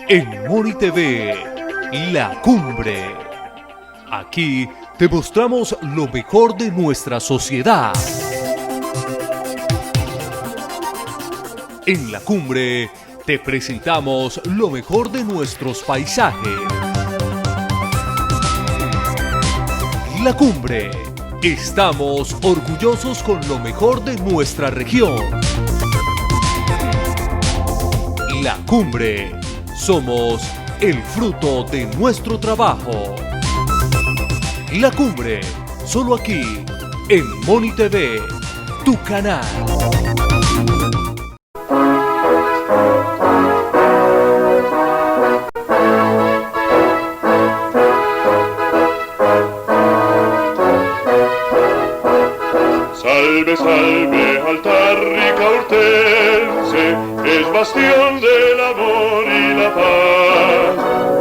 En Moni TV, La Cumbre. Aquí te mostramos lo mejor de nuestra sociedad. En La Cumbre te presentamos lo mejor de nuestros paisajes. La Cumbre. Estamos orgullosos con lo mejor de nuestra región. La Cumbre. Somos el fruto de nuestro trabajo. La Cumbre. Solo aquí, en Moni TV, tu canal. Salve, salve, altar ricaurtense, es bastión del amor y la paz.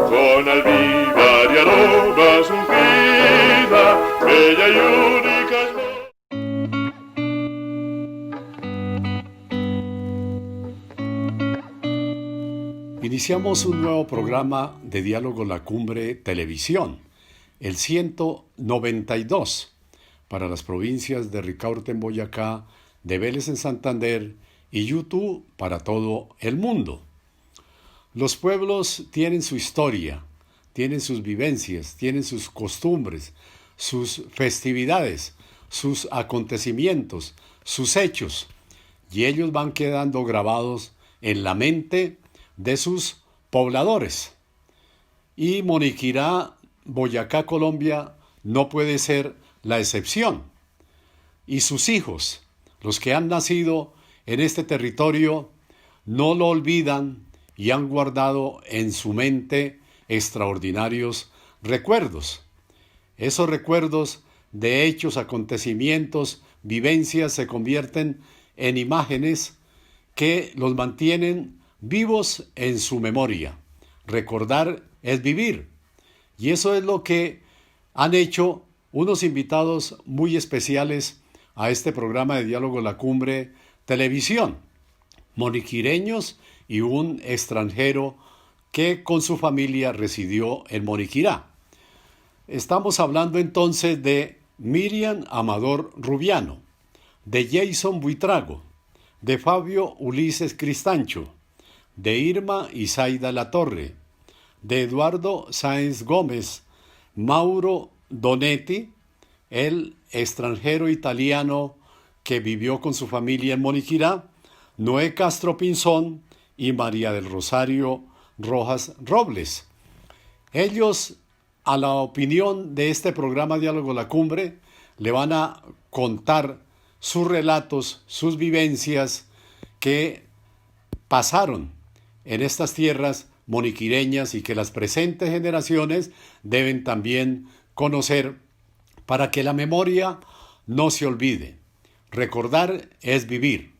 Con almíbar y aromas ungida, bella y única es Iniciamos un nuevo programa de Diálogo La Cumbre Televisión, el 192, para las provincias de Ricaurte en Boyacá, de Vélez en Santander y YouTube para todo el mundo. Los pueblos tienen su historia, tienen sus vivencias, tienen sus costumbres, sus festividades, sus acontecimientos, sus hechos, y ellos van quedando grabados en la mente de sus pobladores. Y Moniquirá, Boyacá, Colombia, no puede ser la excepción. Y sus hijos, los que han nacido en este territorio, no lo olvidan y han guardado en su mente extraordinarios recuerdos. Esos recuerdos de hechos, acontecimientos, vivencias se convierten en imágenes que los mantienen vivos en su memoria. Recordar es vivir. Y eso es lo que han hecho unos invitados muy especiales a este programa de Diálogo La Cumbre Televisión, moniquireños y un extranjero que con su familia residió en Moniquirá. Estamos hablando entonces de Miriam Amador Rubiano, de Jason Buitrago, de Fabio Ulises Cristancho, de Irma Isaida Latorre, de Eduardo Sáenz Gómez, Mauro Donetti, el extranjero italiano que vivió con su familia en Moniquirá, Noé Castro Pinzón y María del Rosario Rojas Robles. Ellos, a la opinión de este programa Diálogo La Cumbre, le van a contar sus relatos, sus vivencias que pasaron en estas tierras moniquireñas y que las presentes generaciones deben también conocer para que la memoria no se olvide. Recordar es vivir.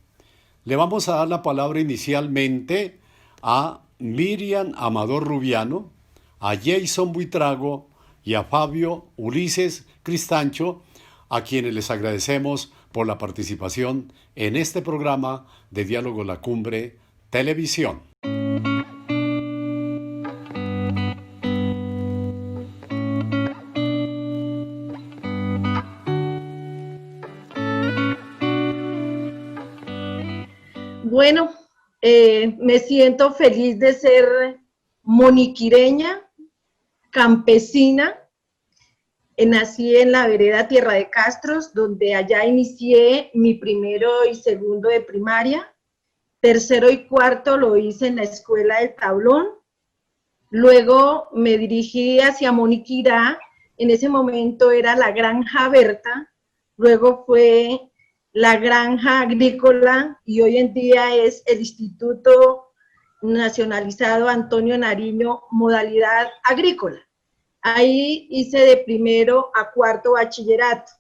Le vamos a dar la palabra inicialmente a Miriam Amador Rubiano, a Jason Buitrago y a Fabio Ulises Cristancho, a quienes les agradecemos por la participación en este programa de Diálogo La Cumbre Televisión. Bueno, me siento feliz de ser moniquireña, campesina. Nací en la vereda Tierra de Castros, donde allá inicié mi primero y segundo de primaria. Tercero y cuarto lo hice en la escuela del Tablón. Luego me dirigí hacia Moniquirá. En ese momento era la Granja Berta. Luego fue la Granja Agrícola y hoy en día es el Instituto Nacionalizado Antonio Nariño, modalidad agrícola. Ahí hice de primero a cuarto bachillerato.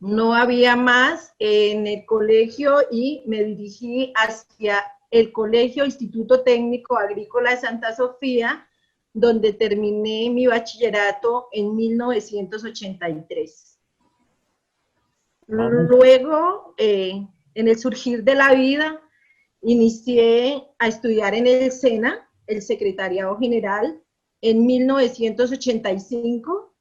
No había más en el colegio y me dirigí hacia el Colegio Instituto Técnico Agrícola de Santa Sofía, donde terminé mi bachillerato en 1983. Luego, en el surgir de la vida, inicié a estudiar en el SENA, el Secretariado General en 1985,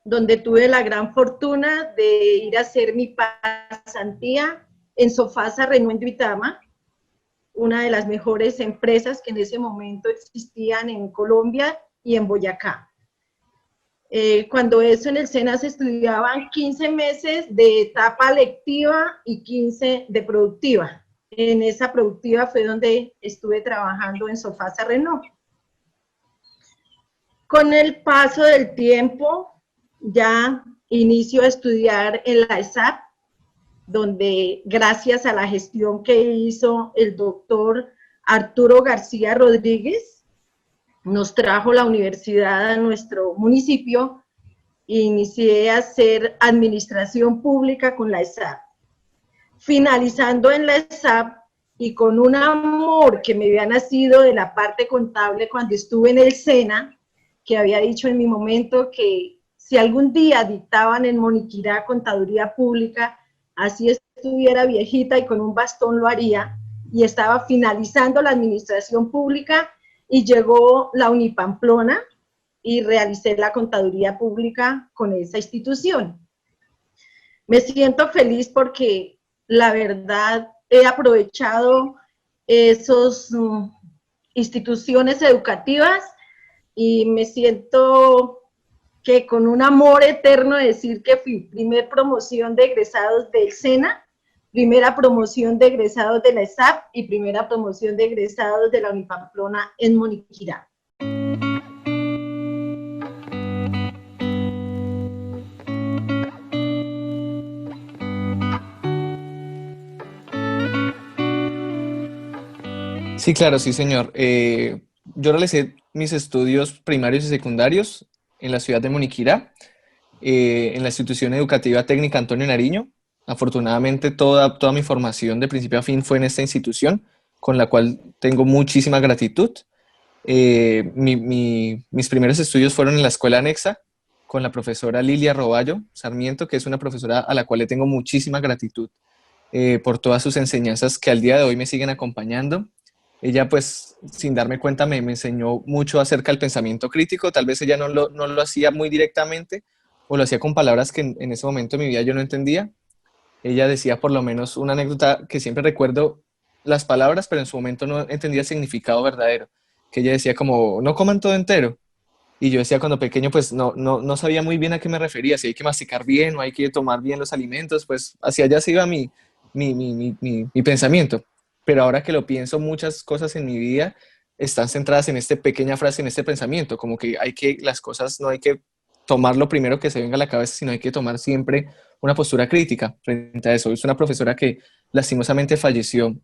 donde tuve la gran fortuna de ir a hacer mi pasantía en Sofasa Renault en Duitama, una de las mejores empresas que en ese momento existían en Colombia y en Boyacá. Cuando eso en el SENA se estudiaban 15 meses de etapa lectiva y 15 de productiva. En esa productiva fue donde estuve trabajando en Sofasa Renault. Con el paso del tiempo, ya inicio a estudiar en la ESAP, donde gracias a la gestión que hizo el doctor Arturo García Rodríguez, nos trajo la universidad a nuestro municipio e inicié a hacer administración pública con la ESAP. Finalizando en la ESAP y con un amor que me había nacido de la parte contable cuando estuve en el SENA, que había dicho en mi momento que si algún día dictaban en Moniquirá contaduría pública, así estuviera viejita y con un bastón lo haría, y estaba finalizando la administración pública y llegó la Unipamplona y realicé la contaduría pública con esa institución. Me siento feliz porque la verdad he aprovechado esas instituciones educativas y me siento que con un amor eterno decir que fui primer promoción de egresados del SENA, primera promoción de egresados de la ESAP y primera promoción de egresados de la Unipamplona en Moniquirá. Sí, claro, sí, señor. Yo realicé mis estudios primarios y secundarios en la ciudad de Moniquirá, en la institución educativa técnica Antonio Nariño. Afortunadamente, toda mi formación de principio a fin fue en esta institución, con la cual tengo muchísima gratitud. Mis primeros estudios fueron en la escuela anexa, con la profesora Lilia Roballo Sarmiento, que es una profesora a la cual le tengo muchísima gratitud por todas sus enseñanzas que al día de hoy me siguen acompañando. Ella, pues, sin darme cuenta, me enseñó mucho acerca del pensamiento crítico. Tal vez ella no lo hacía muy directamente o lo hacía con palabras que en ese momento de mi vida yo no entendía. Ella decía, por lo menos, una anécdota que siempre recuerdo las palabras, pero en su momento no entendía el significado verdadero. Que ella decía como, no coman todo entero. Y yo decía cuando pequeño, pues no sabía muy bien a qué me refería, si hay que masticar bien o hay que tomar bien los alimentos, pues hacia allá se iba mi pensamiento. Pero ahora que lo pienso, muchas cosas en mi vida están centradas en esta pequeña frase, en este pensamiento, como que las cosas no hay que tomar lo primero que se venga a la cabeza, sino hay que tomar siempre una postura crítica frente a eso. Es una profesora que lastimosamente falleció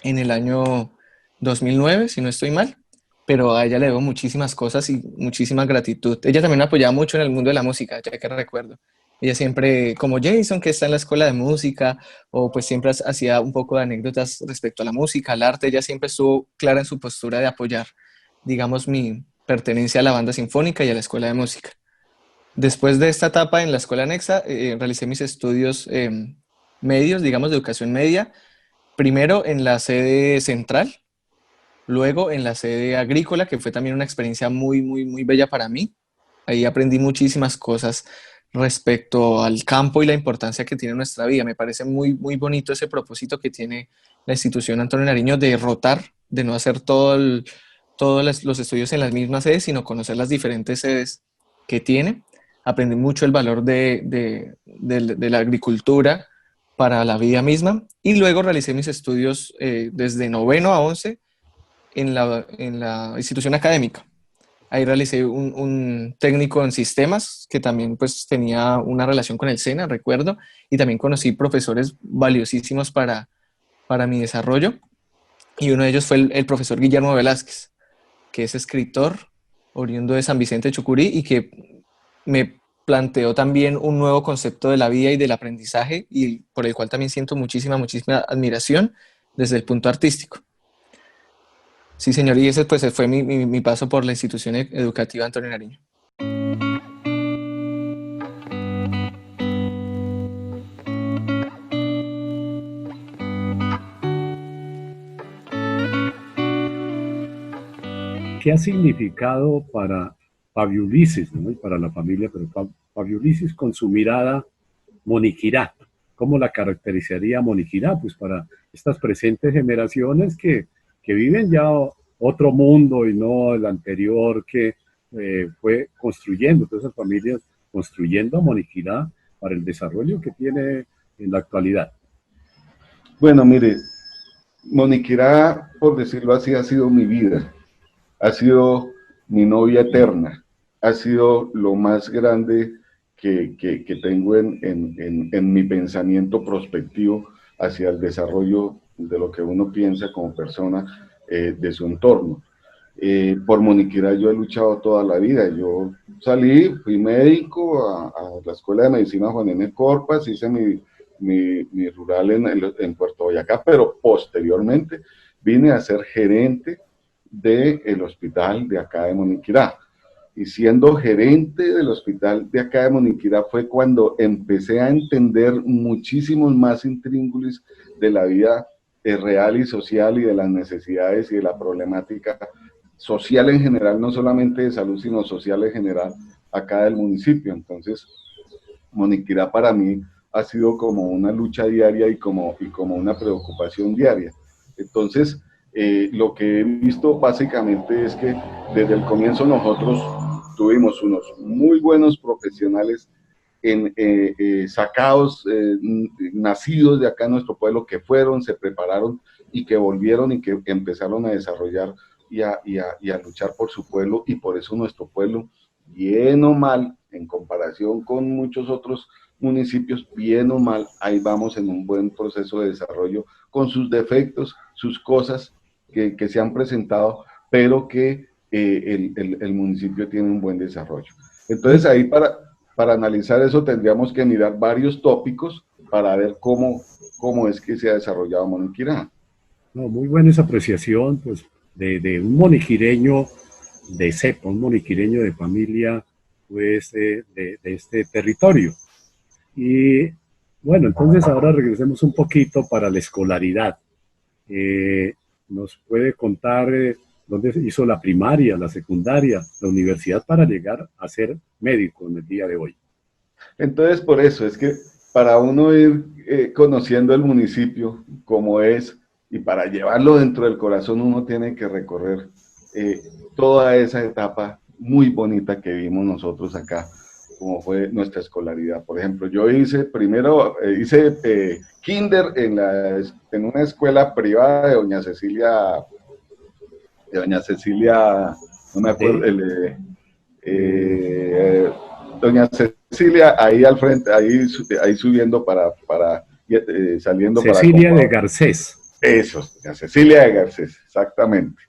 en el año 2009, si no estoy mal, pero a ella le debo muchísimas cosas y muchísima gratitud. Ella también me apoyaba mucho en el mundo de la música, ya que recuerdo. Ella siempre, como Jason, que está en la escuela de música, o pues siempre hacía un poco de anécdotas respecto a la música, al arte. Ella siempre estuvo clara en su postura de apoyar, digamos, mi pertenencia a la banda sinfónica y a la escuela de música. Después de esta etapa en la escuela anexa, realicé mis estudios medios, digamos, de educación media, primero en la sede central, luego en la sede agrícola, que fue también una experiencia muy bella para mí. Ahí aprendí muchísimas cosas respecto al campo y la importancia que tiene en nuestra vida. Me parece muy bonito ese propósito que tiene la institución Antonio Nariño de rotar, de no hacer todos los estudios en las mismas sedes, sino conocer las diferentes sedes que tiene. Aprendí mucho el valor de la agricultura para la vida misma, y luego realicé mis estudios desde noveno a 11 en la institución académica. Ahí realicé un técnico en sistemas que también pues tenía una relación con el SENA, recuerdo, y también conocí profesores valiosísimos para mi desarrollo, y uno de ellos fue el profesor Guillermo Velázquez, que es escritor oriundo de San Vicente de Chucurí y que me planteó también un nuevo concepto de la vida y del aprendizaje, y por el cual también siento muchísima admiración desde el punto artístico. Sí, señor, y ese pues fue mi paso por la institución educativa Antonio Nariño. ¿qué ha significado para Fabio Ulises, ¿no? Y para la familia, pero Fabio Ulises con su mirada moniquirá? ¿Cómo la caracterizaría moniquirá? Pues para estas presentes generaciones que viven ya otro mundo y no el anterior que fue construyendo, todas esas familias construyendo a Moniquirá para el desarrollo que tiene en la actualidad. Bueno, mire, Moniquirá, por decirlo así, ha sido mi vida, ha sido mi novia eterna, ha sido lo más grande que tengo en mi pensamiento prospectivo hacia el desarrollo de lo que uno piensa como persona de su entorno. Por Moniquirá yo he luchado toda la vida. Yo salí, fui médico a la Escuela de Medicina Juan N. Corpas, hice mi rural en Puerto Boyacá, pero posteriormente vine a ser gerente del hospital de acá de Moniquirá. Y siendo gerente del hospital de acá de Moniquirá fue cuando empecé a entender muchísimos más intríngulis de la vida real y social y de las necesidades y de la problemática social en general, no solamente de salud, sino social en general acá del municipio. Entonces, Moniquirá para mí ha sido como una lucha diaria y como una preocupación diaria. Entonces, lo que he visto básicamente es que desde el comienzo nosotros tuvimos unos muy buenos profesionales sacados, nacidos de acá en nuestro pueblo, que fueron, se prepararon y que volvieron y que empezaron a desarrollar y a luchar por su pueblo, y por eso nuestro pueblo, bien o mal, en comparación con muchos otros municipios, bien o mal, ahí vamos en un buen proceso de desarrollo, con sus defectos, sus cosas que se han presentado, pero que el municipio tiene un buen desarrollo. Entonces ahí para analizar eso tendríamos que mirar varios tópicos para ver cómo es que se ha desarrollado Moniquirá. No, muy buena esa apreciación, pues, de un moniquireño de cepa, un moniquireño de familia, pues, de este territorio. Y bueno, entonces ahora regresemos un poquito para la escolaridad. ¿Nos puede contar dónde hizo la primaria, la secundaria, la universidad para llegar a ser médico en el día de hoy? Entonces, por eso es que para uno ir conociendo el municipio como es, y para llevarlo dentro del corazón, uno tiene que recorrer toda esa etapa muy bonita que vimos nosotros acá, como fue nuestra escolaridad. Por ejemplo, yo hice kinder en una escuela privada de Doña Cecilia, no me acuerdo, Doña Cecilia, ahí al frente, ahí subiendo saliendo Cecilia de Garcés. Eso, Doña Cecilia de Garcés, exactamente.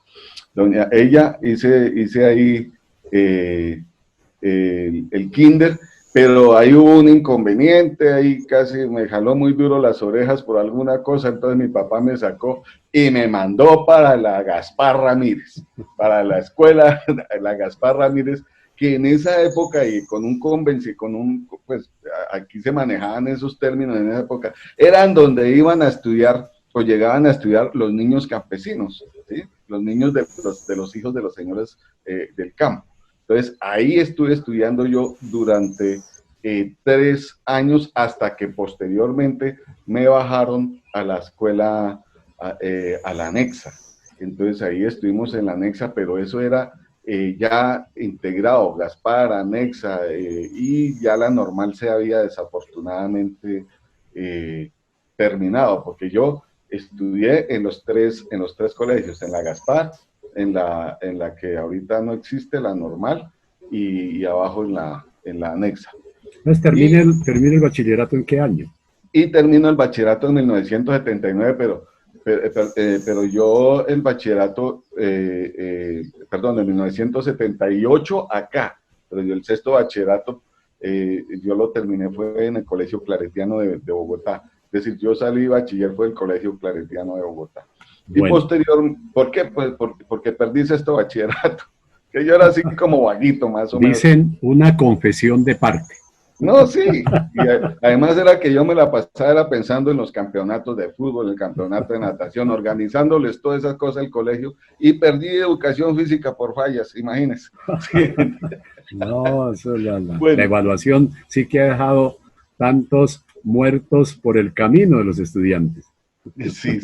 Hice ahí el kinder, pero ahí hubo un inconveniente, ahí casi me jaló muy duro las orejas por alguna cosa, entonces mi papá me sacó y me mandó para la Gaspar Ramírez, para la escuela, la Gaspar Ramírez, que en esa época y con un convenio, pues aquí se manejaban esos términos en esa época, eran donde iban a estudiar o llegaban a estudiar los niños campesinos, ¿sí? Los niños de los hijos de los señores del campo. Entonces ahí estuve estudiando yo durante 3 años hasta que posteriormente me bajaron a la escuela, a la anexa. Entonces ahí estuvimos en la anexa, pero eso era ya integrado, Gaspar, anexa, y ya la normal se había desafortunadamente terminado, porque yo estudié en los tres colegios, en la Gaspar, en la que ahorita no existe, la normal, y abajo en la anexa. Entonces, ¿termina el bachillerato en qué año? Y termino el bachillerato en 1979, pero yo el bachillerato, perdón, en 1978 acá, pero yo el sexto bachillerato, yo lo terminé fue en el Colegio Claretiano de Bogotá. Es decir, yo salí bachiller fue del Colegio Claretiano de Bogotá. Y bueno, posterior, ¿por qué? Pues porque perdí sexto bachillerato, que yo era así como vaguito más o menos. Dicen una confesión de parte. No, sí. Y además era que yo me la pasaba pensando en los campeonatos de fútbol, el campeonato de natación, organizándoles todas esas cosas al colegio y perdí educación física por fallas, imagínense. Sí. No, eso es la Bueno. evaluación sí que ha dejado tantos muertos por el camino de los estudiantes. Sí.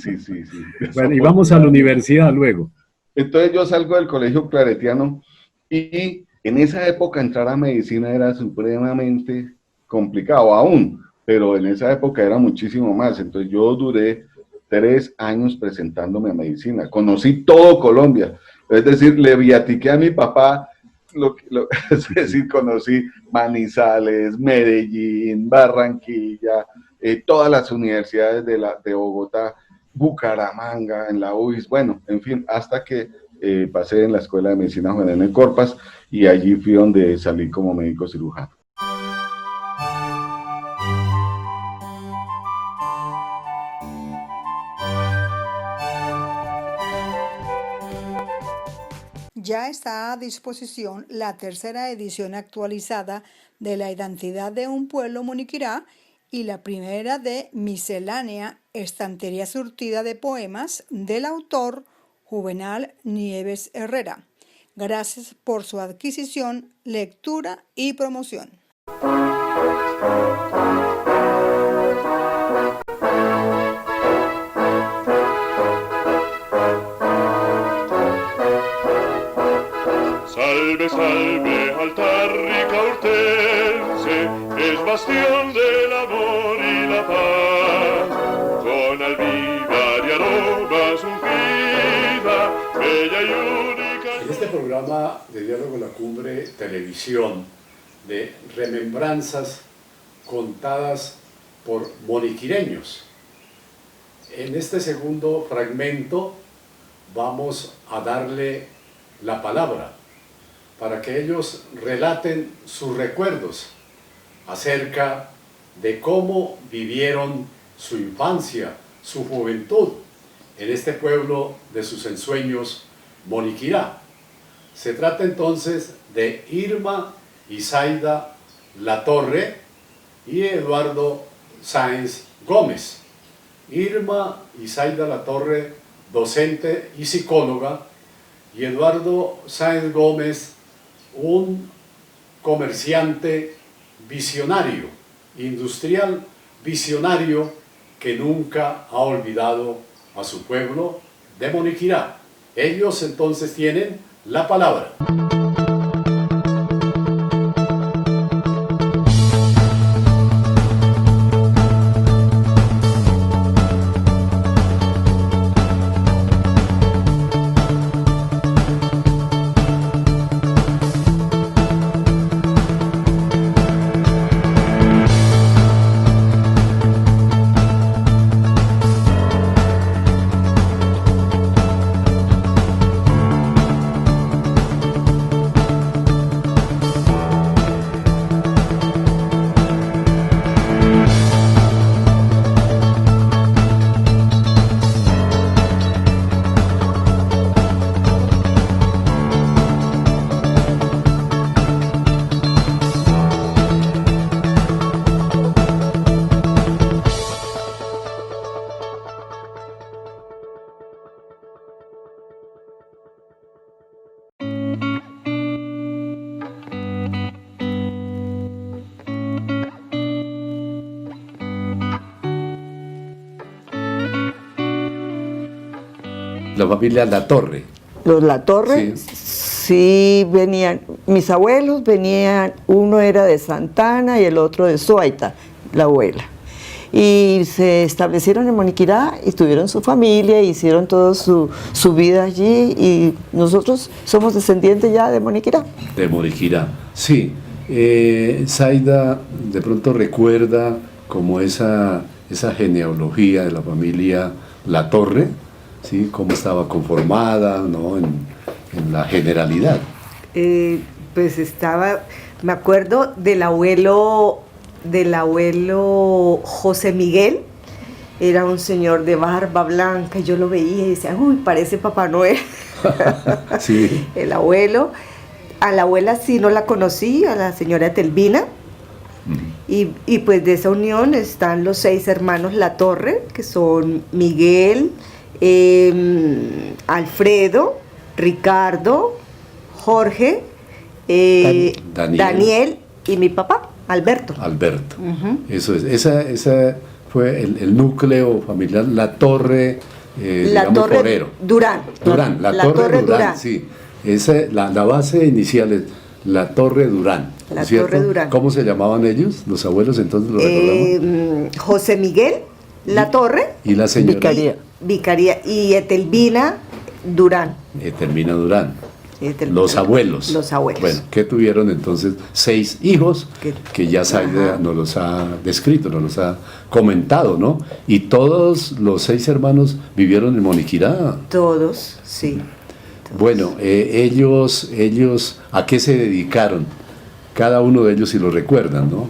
Bueno, y vamos a la universidad luego. Entonces yo salgo del colegio claretiano y en esa época entrar a medicina era supremamente complicado aún, pero en esa época era muchísimo más. Entonces yo duré 3 años presentándome a medicina. Conocí todo Colombia. Es decir, le viatiqué a mi papá, es decir, conocí Manizales, Medellín, Barranquilla, todas las universidades de Bogotá, Bucaramanga, en la UIS, bueno, en fin, hasta que pasé en la Escuela de Medicina General en Corpas y allí fui donde salí como médico cirujano. Ya está a disposición la tercera edición actualizada de La Identidad de un Pueblo Moniquirá y la primera de Miscelánea, estantería surtida de poemas del autor Juvenal Nieves Herrera. Gracias por su adquisición, lectura y promoción. Salve, salve, altar ricaurtense, es bastión del amor y la paz. Con almíbar y aromas ungida, bella y única. En este programa de Diálogo La Cumbre Televisión, de remembranzas contadas por moniquireños, en este segundo fragmento vamos a darle la palabra para que ellos relaten sus recuerdos acerca de cómo vivieron su infancia, su juventud en este pueblo de sus ensueños, Moniquirá. Se trata entonces de Irma Isaida Latorre y Eduardo Sáenz Gómez. Irma Isaida Latorre, docente y psicóloga, y Eduardo Sáenz Gómez, un comerciante visionario, industrial visionario que nunca ha olvidado a su pueblo de Moniquirá. Ellos entonces tienen la palabra. La familia Latorre. Los Latorre, sí venían, mis abuelos venían, uno era de Santana y el otro de Suaita, la abuela. Y se establecieron en Moniquirá y tuvieron su familia, hicieron toda su vida allí y nosotros somos descendientes ya de Moniquirá. De Moniquirá, sí. Zaida de pronto recuerda como esa genealogía de la familia Latorre, ¿sí? Cómo estaba conformada, ¿no? en la generalidad. Pues estaba, me acuerdo del abuelo José Miguel, era un señor de barba blanca, y yo lo veía y decía, uy, parece Papá Noel. Sí. El abuelo. A la abuela sí no la conocí, a la señora Telvina, Y pues de esa unión están los 6 hermanos Latorre, que son Miguel, Alfredo, Ricardo, Jorge, Daniel y mi papá, Alberto. Alberto. Eso es. Esa fue el núcleo familiar, La-Torre, digamos, Forero. Durán. La-Torre Durán, sí. La base inicial es La-Torre Durán. La-Torre Durán. ¿Cómo se llamaban ellos? Los abuelos, entonces lo recordamos. José Miguel La-Torre. Y la señora. Vicaría. Y Etelvina Durán. Etelvina Durán. Los abuelos. Los abuelos. Bueno, ¿qué tuvieron entonces? 6 hijos que ya Zaida nos los ha descrito, nos los ha comentado, ¿no? Y todos los 6 hermanos vivieron en Moniquirá. Todos, sí. Todos. Bueno, ellos, ¿a qué se dedicaron? Cada uno de ellos, si lo recuerdan, ¿no?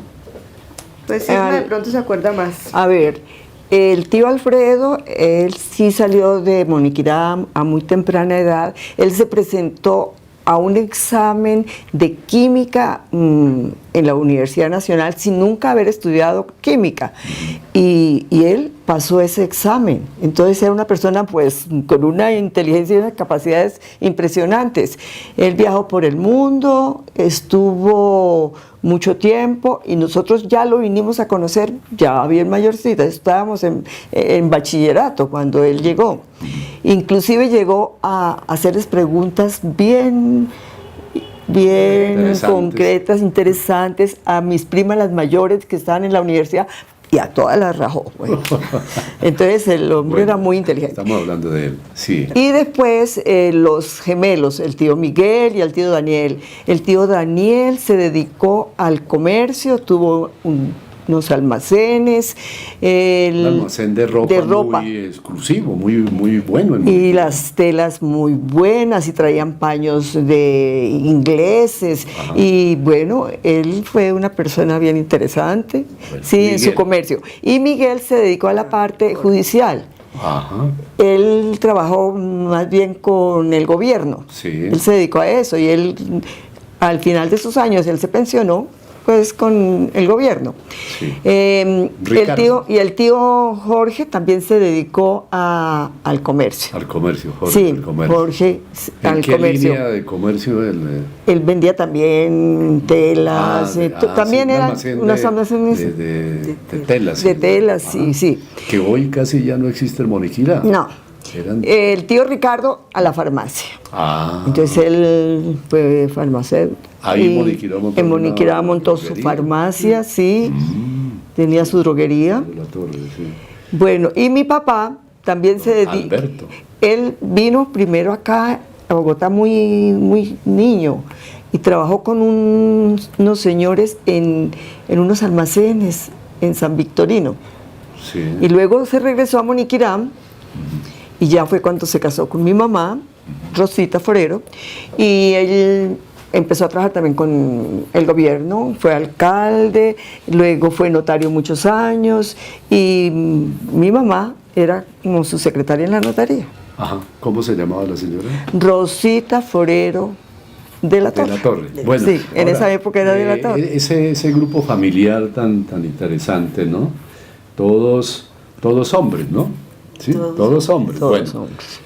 Pues de pronto se acuerda más. A ver, el tío Alfredo, él sí salió de Moniquirá a muy temprana edad. Él se presentó a un examen de química en la Universidad Nacional sin nunca haber estudiado química. Y él pasó ese examen. Entonces era una persona pues con una inteligencia y unas capacidades impresionantes. Él viajó por el mundo, estuvo mucho tiempo y nosotros ya lo vinimos a conocer ya bien mayorcita. Estábamos en bachillerato cuando él llegó. Inclusive llegó a hacerles preguntas bien concretas, interesantes a mis primas las mayores que estaban en la universidad y a todas las rajó. Bueno. Entonces el hombre era muy inteligente. Estamos hablando de él, sí. Y después los gemelos, el tío Miguel y el tío Daniel. El tío Daniel se dedicó al comercio, tuvo unos almacenes. Un almacén de ropa muy exclusivo, muy bueno. Y las telas muy buenas y traían paños de ingleses. Ajá. Y bueno, él fue una persona bien interesante, bueno, sí, Miguel. En su comercio. Y Miguel se dedicó a la parte judicial. Ajá. Él trabajó más bien con el gobierno. Sí. Él se dedicó a eso y él, al final de sus años, él se pensionó pues con el gobierno. Sí. El tío Jorge también se dedicó al comercio. Al comercio, Jorge. Sí, al comercio. Jorge al comercio. ¿En qué línea de comercio? Él vendía también telas, también sí, eran unas almacenes de telas. De telas, sí. Que hoy casi ya no existe el Moniquirá. No. El tío Ricardo a la farmacia. Entonces él fue farmacéutico. Ahí en Moniquirá montó su farmacia, sí. Tenía su droguería. Sí. Bueno, y mi papá también se dedicó. Alberto. Él vino primero acá a Bogotá muy niño y trabajó con unos señores en unos almacenes en San Victorino. Sí. Y luego se regresó a Moniquirá. Y ya fue cuando se casó con mi mamá, Rosita Forero, y él empezó a trabajar también con el gobierno, fue alcalde, luego fue notario muchos años, y mi mamá era como su secretaria en la notaría. Ajá. ¿Cómo se llamaba la señora? Rosita Forero de la Torre. De la Torre. Bueno, sí, en esa época era de la Torre. Ese grupo familiar tan interesante, ¿no? Todos hombres, ¿no? Sí, todos hombres. Todos bueno, hombres.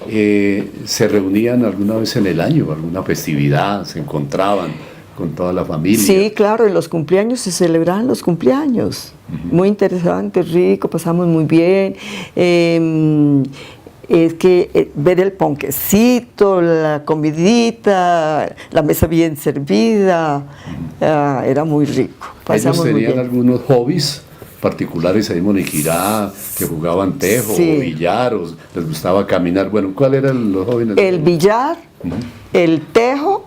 ¿Se reunían alguna vez en el año, alguna festividad? ¿Se encontraban con toda la familia? Sí, claro, en los cumpleaños se celebraban los cumpleaños. Muy interesante, rico, pasamos muy bien. Es que ver el ponquecito, la comidita, la mesa bien servida, era muy rico. ¿Ellos tenían algunos hobbies particulares ahí en Moniquirá, que jugaban tejo, sí, o billar, o les gustaba caminar? Bueno, ¿cuáles eran los jóvenes? El billar, el tejo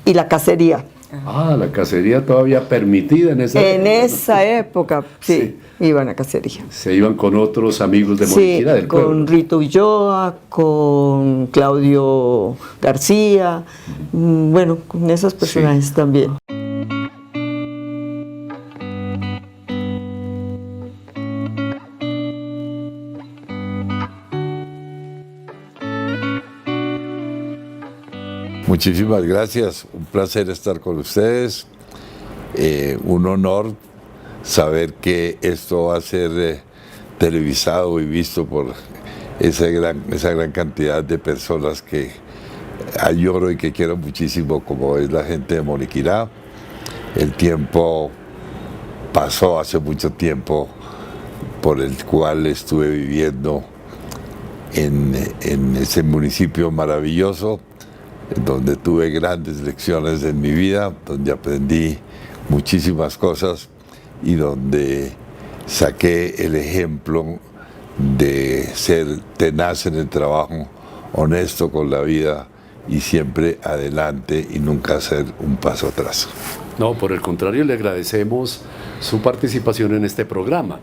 y la cacería. La cacería todavía permitida en esa época. En esa época, sí, iban a cacería. Se iban con otros amigos de Moniquirá, del pueblo. Con Rito Ulloa, con Claudio García, bueno, con esos personajes también. Muchísimas gracias, un placer estar con ustedes, un honor saber que esto va a ser televisado y visto por esa gran cantidad de personas que añoro y que quiero muchísimo, como es la gente de Moniquirá. El tiempo pasó hace mucho tiempo por el cual estuve viviendo en ese municipio maravilloso, donde tuve grandes lecciones en mi vida, donde aprendí muchísimas cosas y donde saqué el ejemplo de ser tenaz en el trabajo, honesto con la vida y siempre adelante y nunca hacer un paso atrás. No, por el contrario, le agradecemos su participación en este programa.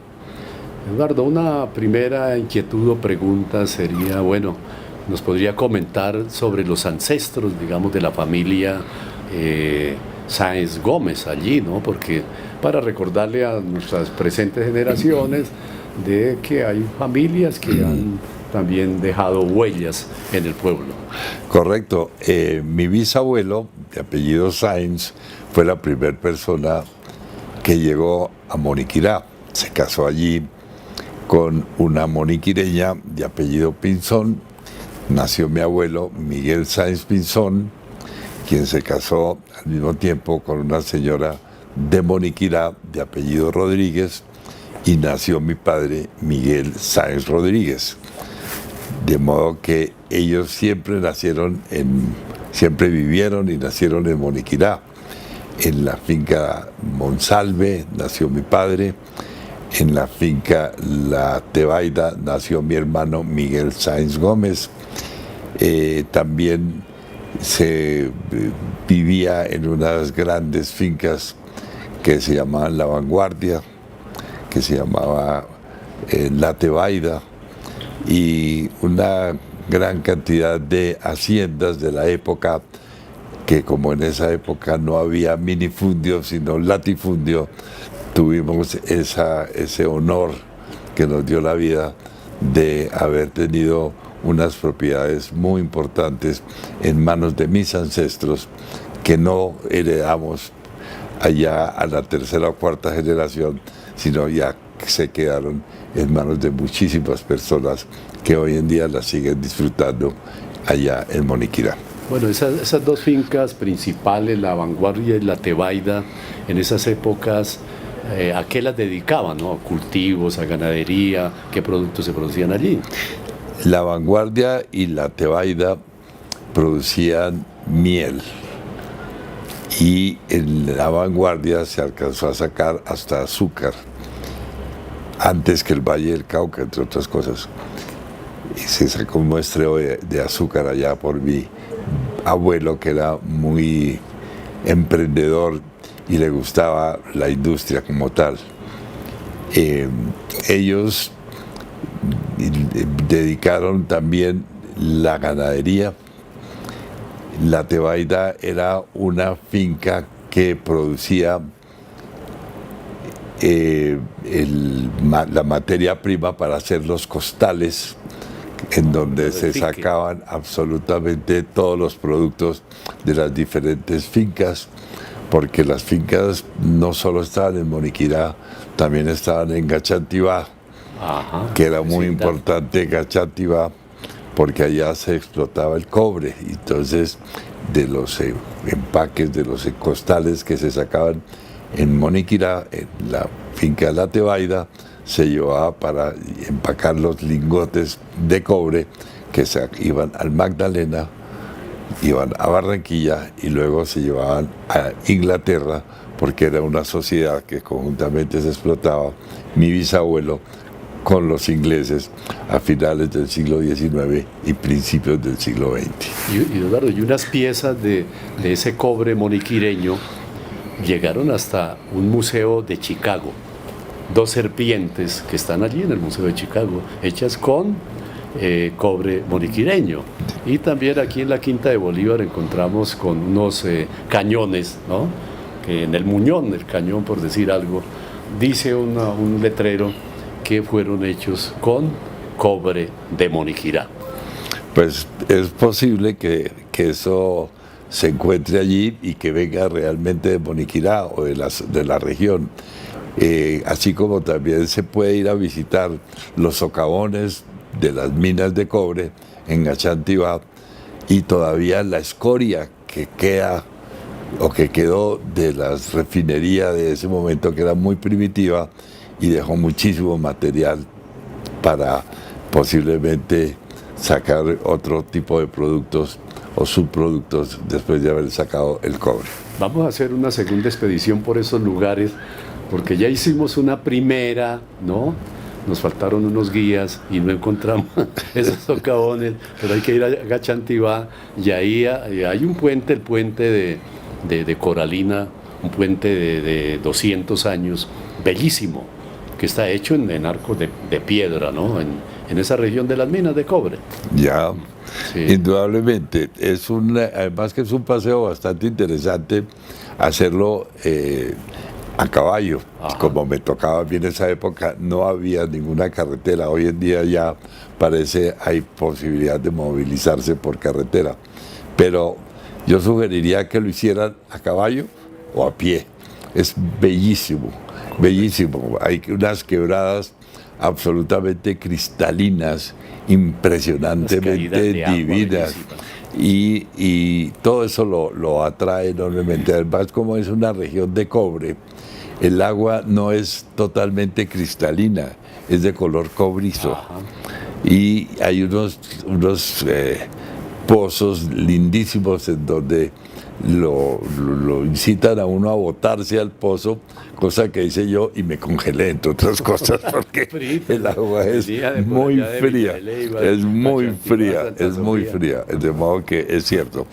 Eduardo, una primera inquietud o pregunta sería, bueno, ¿nos podría comentar sobre los ancestros, digamos, de la familia Sáenz Gómez allí, ¿no? Porque para recordarle a nuestras presentes generaciones de que hay familias que han también dejado huellas en el pueblo. Correcto. Mi bisabuelo, de apellido Sáenz, fue la primera persona que llegó a Moniquirá. Se casó allí con una moniquireña de apellido Pinzón. Nació mi abuelo Miguel Sáenz Pinzón, quien se casó al mismo tiempo con una señora de Moniquirá de apellido Rodríguez, y nació mi padre Miguel Sáenz Rodríguez. De modo que ellos siempre vivieron y nacieron en Moniquirá. En la finca Monsalve nació mi padre, en la finca La Tebaida nació mi hermano Miguel Sáenz Gómez. También se vivía en unas grandes fincas que se llamaban La Vanguardia, que se llamaba La Tebaida, y una gran cantidad de haciendas de la época, que como en esa época no había minifundio sino latifundio, tuvimos ese honor que nos dio la vida de haber tenido unas propiedades muy importantes en manos de mis ancestros, que no heredamos allá a la tercera o cuarta generación, sino ya se quedaron en manos de muchísimas personas que hoy en día las siguen disfrutando allá en Moniquirá. Bueno, esas dos fincas principales, La Vanguardia y La Tebaida, en esas épocas, ¿a qué las dedicaban, no? ¿A cultivos, a ganadería? ¿Qué productos se producían allí? La Vanguardia y La Tebaida producían miel, y en La Vanguardia se alcanzó a sacar hasta azúcar, antes que el Valle del Cauca, entre otras cosas. Y se sacó un muestreo de azúcar allá por mi abuelo, que era muy emprendedor y le gustaba la industria como tal. Ellos dedicaron también la ganadería. La Tebaida era una finca que producía la materia prima para hacer los costales, en donde se sacaban absolutamente todos los productos de las diferentes fincas, porque las fincas no solo estaban en Moniquirá, también estaban en Gachantibá, que era muy importante Gachantibá, porque allá se explotaba el cobre. Entonces, de los empaques, de los costales que se sacaban en Moniquirá, en la finca de La Tebaida, se llevaba para empacar los lingotes de cobre que se iban al Magdalena, iban a Barranquilla y luego se llevaban a Inglaterra, porque era una sociedad que conjuntamente se explotaba, mi bisabuelo con los ingleses a finales del siglo XIX y principios del siglo XX. Y Eduardo, y unas piezas de ese cobre moniquireño llegaron hasta un museo de Chicago. Dos serpientes que están allí en el Museo de Chicago, hechas con cobre moniquireño. Y también aquí en la Quinta de Bolívar encontramos con unos cañones, ¿no? Que en el muñón del cañón, por decir algo, dice un letrero que fueron hechos con cobre de Moniquirá. Pues es posible que eso se encuentre allí y que venga realmente de Moniquirá o de la región. así como también se puede ir a visitar los socavones de las minas de cobre en Gachantibá, y todavía la escoria que queda o que quedó de las refinerías de ese momento, que era muy primitiva y dejó muchísimo material para posiblemente sacar otro tipo de productos o subproductos después de haber sacado el cobre. Vamos a hacer una segunda expedición por esos lugares, porque ya hicimos una primera, ¿no? Nos faltaron unos guías y no encontramos esos socavones, pero hay que ir a Gachantibá, y ahí hay un puente, el puente de Coralina, un puente de 200 años, bellísimo, que está hecho en arcos de piedra, ¿no? En esa región de las minas de cobre. Ya, sí. Indudablemente. Además que es un paseo bastante interesante hacerlo a caballo. Ajá. Como me tocaba bien en esa época, no había ninguna carretera. Hoy en día ya hay posibilidad de movilizarse por carretera. Pero yo sugeriría que lo hicieran a caballo o a pie. Es bellísimo, bellísimo. Hay unas quebradas absolutamente cristalinas, impresionantemente divinas, y todo eso lo atrae enormemente. Además, como es una región de cobre, el agua no es totalmente cristalina, es de color cobrizo. Ajá. Y hay unos pozos lindísimos en donde lo incitan a uno a botarse al pozo, cosa que hice yo y me congelé, entre otras cosas, porque el agua es muy fría, es muy fría, es muy fría, de modo que es cierto.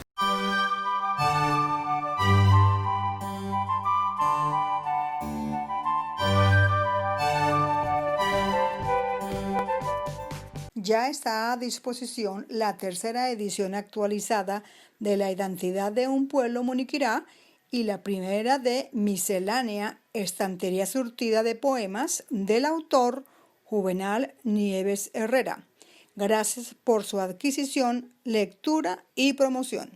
Ya está a disposición la tercera edición actualizada de La identidad de un pueblo moniquirá y la primera de Miscelánea, estantería surtida de poemas del autor Juvenal Nieves Herrera. Gracias por su adquisición, lectura y promoción.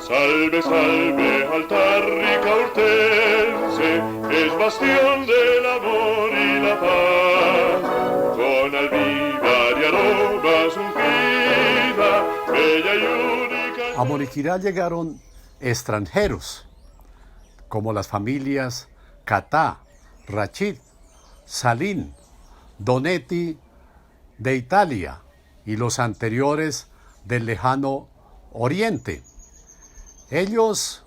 Salve, salve, altar ricaurtense, es bastión del amor y la paz. Con almíbar y aromas ungida, bella y única. A Moniquirá llegaron extranjeros, como las familias Catá, Rachid, Salín, Donetti de Italia y los anteriores del lejano Oriente. Ellos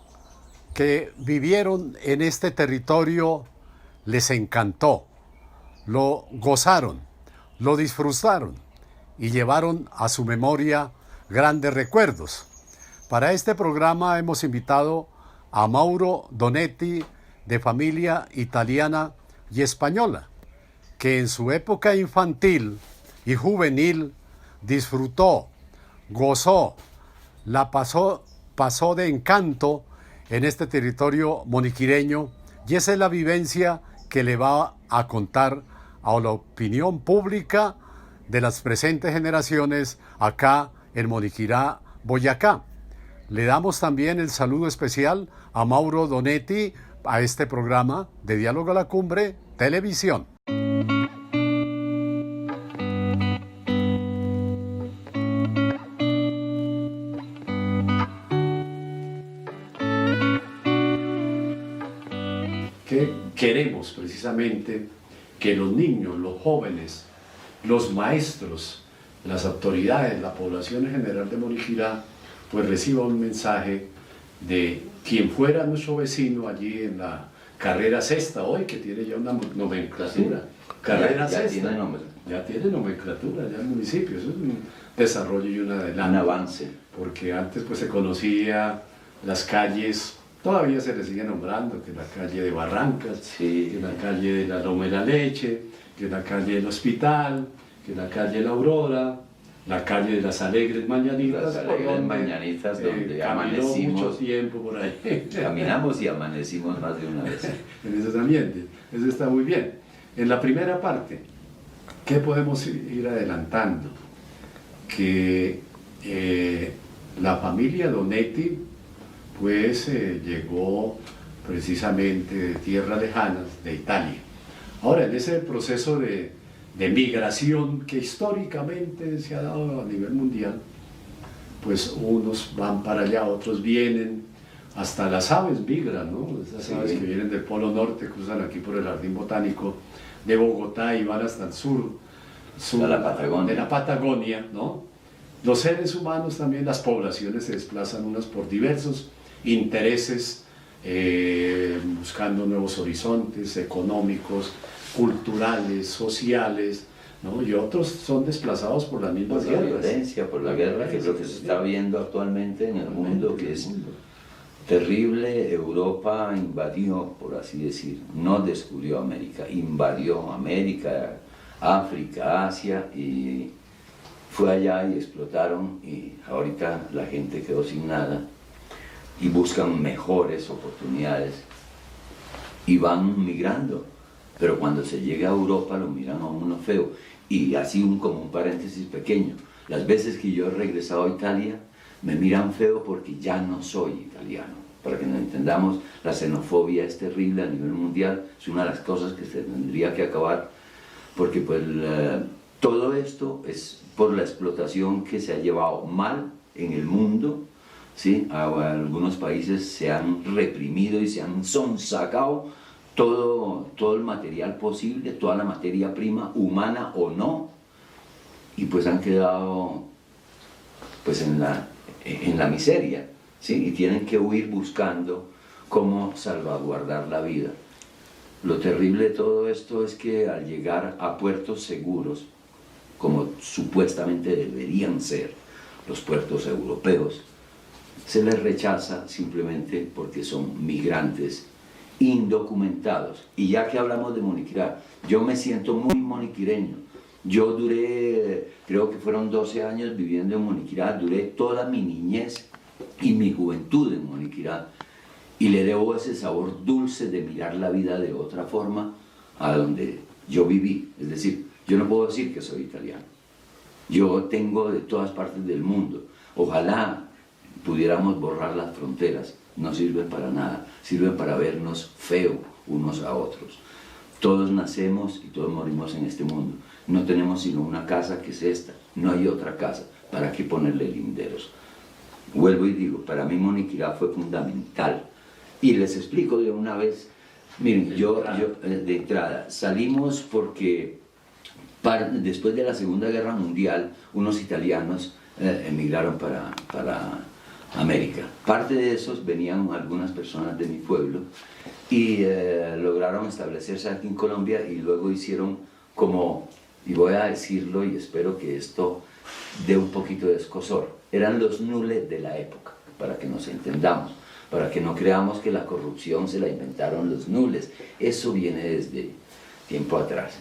que vivieron en este territorio les encantó, lo gozaron, lo disfrutaron y llevaron a su memoria grandes recuerdos. Para este programa hemos invitado a Mauro Donetti, de familia italiana y española, que en su época infantil y juvenil disfrutó, gozó, la pasó de encanto en este territorio moniquireño, y esa es la vivencia que le va a contar a la opinión pública de las presentes generaciones acá en Moniquirá, Boyacá. Le damos también el saludo especial a Mauro Donetti a este programa de Diálogo a la Cumbre Televisión. Queremos precisamente que los niños, los jóvenes, los maestros, las autoridades, la población en general de Moniquirá, pues reciba un mensaje de quien fuera nuestro vecino allí en la carrera sexta, hoy que tiene ya una nomenclatura. Sí, carrera sexta. Tiene nombre. Ya tiene nomenclatura, ya el municipio. Eso es un desarrollo y un adelanto. Un avance. Porque antes pues se conocía las calles. Todavía se le sigue nombrando, que la calle de Barrancas, sí, que la calle de la Loma de la Leche, que la calle del Hospital, que la calle de la Aurora, la calle de las Alegres Mañanitas. Las Alegres Mañanitas, donde amanecimos mucho tiempo por ahí. Caminamos y amanecimos más de una vez. En esos ambientes, eso está muy bien. En la primera parte, ¿qué podemos ir adelantando? Que la familia Donetti pues llegó precisamente de tierras lejanas, de Italia. Ahora, en ese proceso de migración que históricamente se ha dado a nivel mundial, pues unos van para allá, otros vienen, hasta las aves migran, ¿no? Esas aves que vienen del Polo Norte, cruzan aquí por el Jardín Botánico de Bogotá y van hasta el sur de la Patagonia, ¿no? Los seres humanos también, las poblaciones se desplazan unas por diversos intereses, buscando nuevos horizontes económicos, culturales, sociales, ¿no? Y otros son desplazados por las mismas por la guerras. violencia, por la guerra, que es lo que se está viendo actualmente en el mundo, que es terrible. Europa invadió, por así decir, no descubrió América, invadió América, África, Asia, y fue allá y explotaron, y ahorita la gente quedó sin nada y buscan mejores oportunidades y van migrando. Pero cuando se llega a Europa lo miran a uno feo. Y así como un paréntesis pequeño, las veces que yo he regresado a Italia me miran feo porque ya no soy italiano. Para que nos entendamos, la xenofobia es terrible a nivel mundial, es una de las cosas que se tendría que acabar, porque pues todo esto es por la explotación que se ha llevado mal en el mundo, ¿sí? Algunos países se han reprimido y se han sonsacado todo el material posible, toda la materia prima, humana o no, y pues han quedado pues en la miseria, ¿sí? Y tienen que huir buscando cómo salvaguardar la vida. Lo terrible de todo esto es que al llegar a puertos seguros, como supuestamente deberían ser los puertos europeos, se les rechaza simplemente porque son migrantes indocumentados. Y ya que hablamos de Moniquirá, yo me siento muy moniquireño. Yo duré, creo que fueron 12 años viviendo en Moniquirá, duré toda mi niñez y mi juventud en Moniquirá, y le debo ese sabor dulce de mirar la vida de otra forma a donde yo viví. Es decir, yo no puedo decir que soy italiano, yo tengo de todas partes del mundo. Ojalá pudiéramos borrar las fronteras, no sirven para nada, sirven para vernos feo unos a otros. Todos nacemos y todos morimos en este mundo, no tenemos sino una casa que es esta, no hay otra casa, ¿para qué ponerle linderos? Vuelvo y digo, para mí Moniquirá fue fundamental, y les explico de una vez. Miren, yo de entrada salimos porque después de la Segunda Guerra Mundial unos italianos emigraron para América. Parte de esos venían algunas personas de mi pueblo y lograron establecerse aquí en Colombia, y luego hicieron como, y voy a decirlo y espero que esto dé un poquito de escozor, eran los nules de la época, para que nos entendamos, para que no creamos que la corrupción se la inventaron los nules. Eso viene desde tiempo atrás.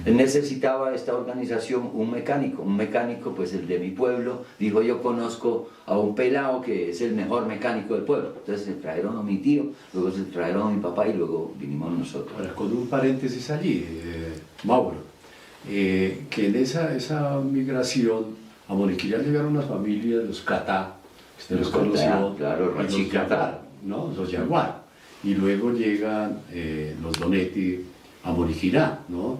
Necesitaba esta organización un mecánico, pues el de mi pueblo, dijo: yo conozco a un pelado que es el mejor mecánico del pueblo. Entonces se trajeron a mi tío, luego se trajeron a mi papá y luego vinimos nosotros. Ahora, con un paréntesis allí, Mauro, que en esa migración a Moniquirá llegaron las familias, los Catá, usted los conoció, claro, y los Yaguar, ¿no? Los Yaguar, y luego llegan los Donetti a Moniquirá, ¿no?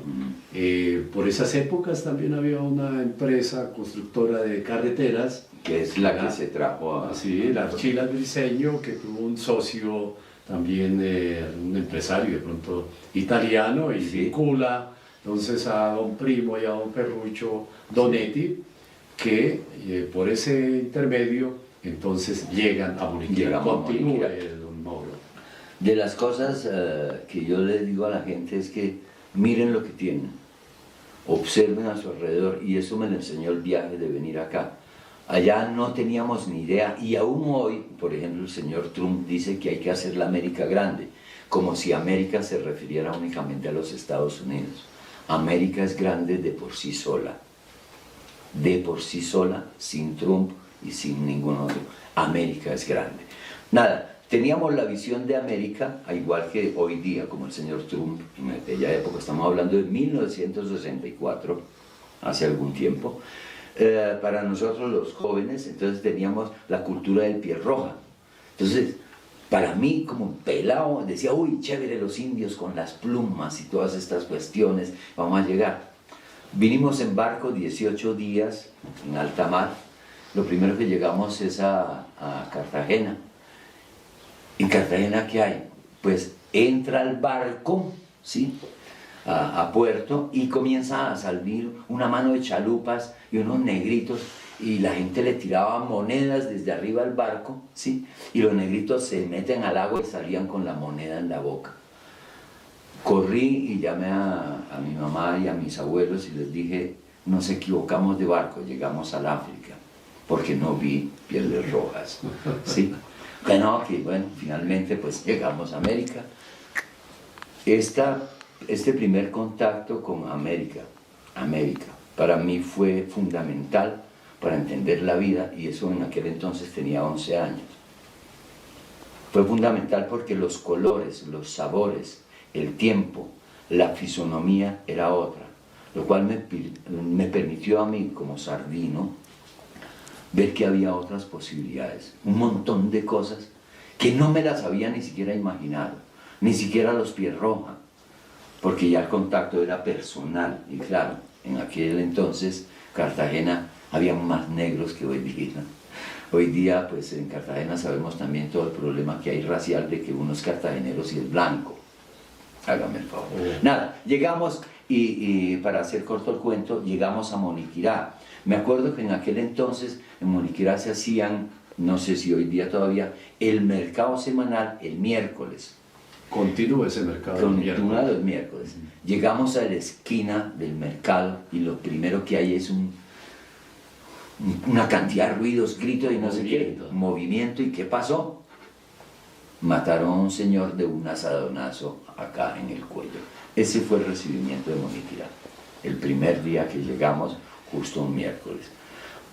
Por esas épocas también había una empresa constructora de carreteras, que es la que se trajo a... Sí, la Archilas Briceño, que tuvo un socio también, un empresario de pronto italiano, y vincula entonces a don Primo y a don Ferruccio Donetti, que por ese intermedio entonces llegan a Moniquirá. Continúe, don Mauro. De las cosas que yo le digo a la gente es que miren lo que tienen, observen a su alrededor, y eso me lo enseñó el viaje de venir acá. Allá no teníamos ni idea, y aún hoy, por ejemplo, el señor Trump dice que hay que hacer la América grande, como si América se refiriera únicamente a los Estados Unidos. América es grande de por sí sola, sin Trump y sin ningún otro. América es grande. Nada, teníamos la visión de América, igual que hoy día, como el señor Trump, en aquella época, estamos hablando de 1964, hace algún tiempo, para nosotros los jóvenes, entonces teníamos la cultura del piel roja. Entonces, para mí, como pelado, decía, uy, chévere los indios con las plumas y todas estas cuestiones, vamos a llegar. Vinimos en barco 18 días en alta mar. Lo primero que llegamos es a Cartagena. ¿En Cartagena qué hay? Pues entra el barco, ¿sí?, a puerto, y comienza a salir una mano de chalupas y unos negritos, y la gente le tiraba monedas desde arriba del barco, ¿sí?, y los negritos se meten al agua y salían con la moneda en la boca. Corrí y llamé a mi mamá y a mis abuelos y les dije, nos equivocamos de barco, llegamos al África, porque no vi pieles rojas, ¿sí? Bueno, finalmente pues llegamos a América. Este primer contacto con América, para mí fue fundamental para entender la vida, y eso en aquel entonces tenía 11 años. Fue fundamental porque los colores, los sabores, el tiempo, la fisonomía era otra, lo cual me permitió a mí, como sardino, ver que había otras posibilidades, un montón de cosas que no me las había ni siquiera imaginado, ni siquiera los pies roja, porque ya el contacto era personal, y claro, en aquel entonces Cartagena había más negros que hoy día. Hoy día, pues en Cartagena sabemos también todo el problema que hay racial de que uno es cartagenero si es blanco. Hágame el favor. Nada, llegamos y para hacer corto el cuento, llegamos a Moniquirá. Me acuerdo que en aquel entonces en Moniquirá se hacían, no sé si hoy día todavía, el mercado semanal el miércoles. Continúa ese mercado Continúa los miércoles. Llegamos a la esquina del mercado y lo primero que hay es una cantidad de ruidos, gritos y no sé qué, movimiento. ¿Y qué pasó? Mataron a un señor de un asadonazo acá en el cuello. Ese fue el recibimiento de Moniquirá, el primer día que llegamos, justo un miércoles.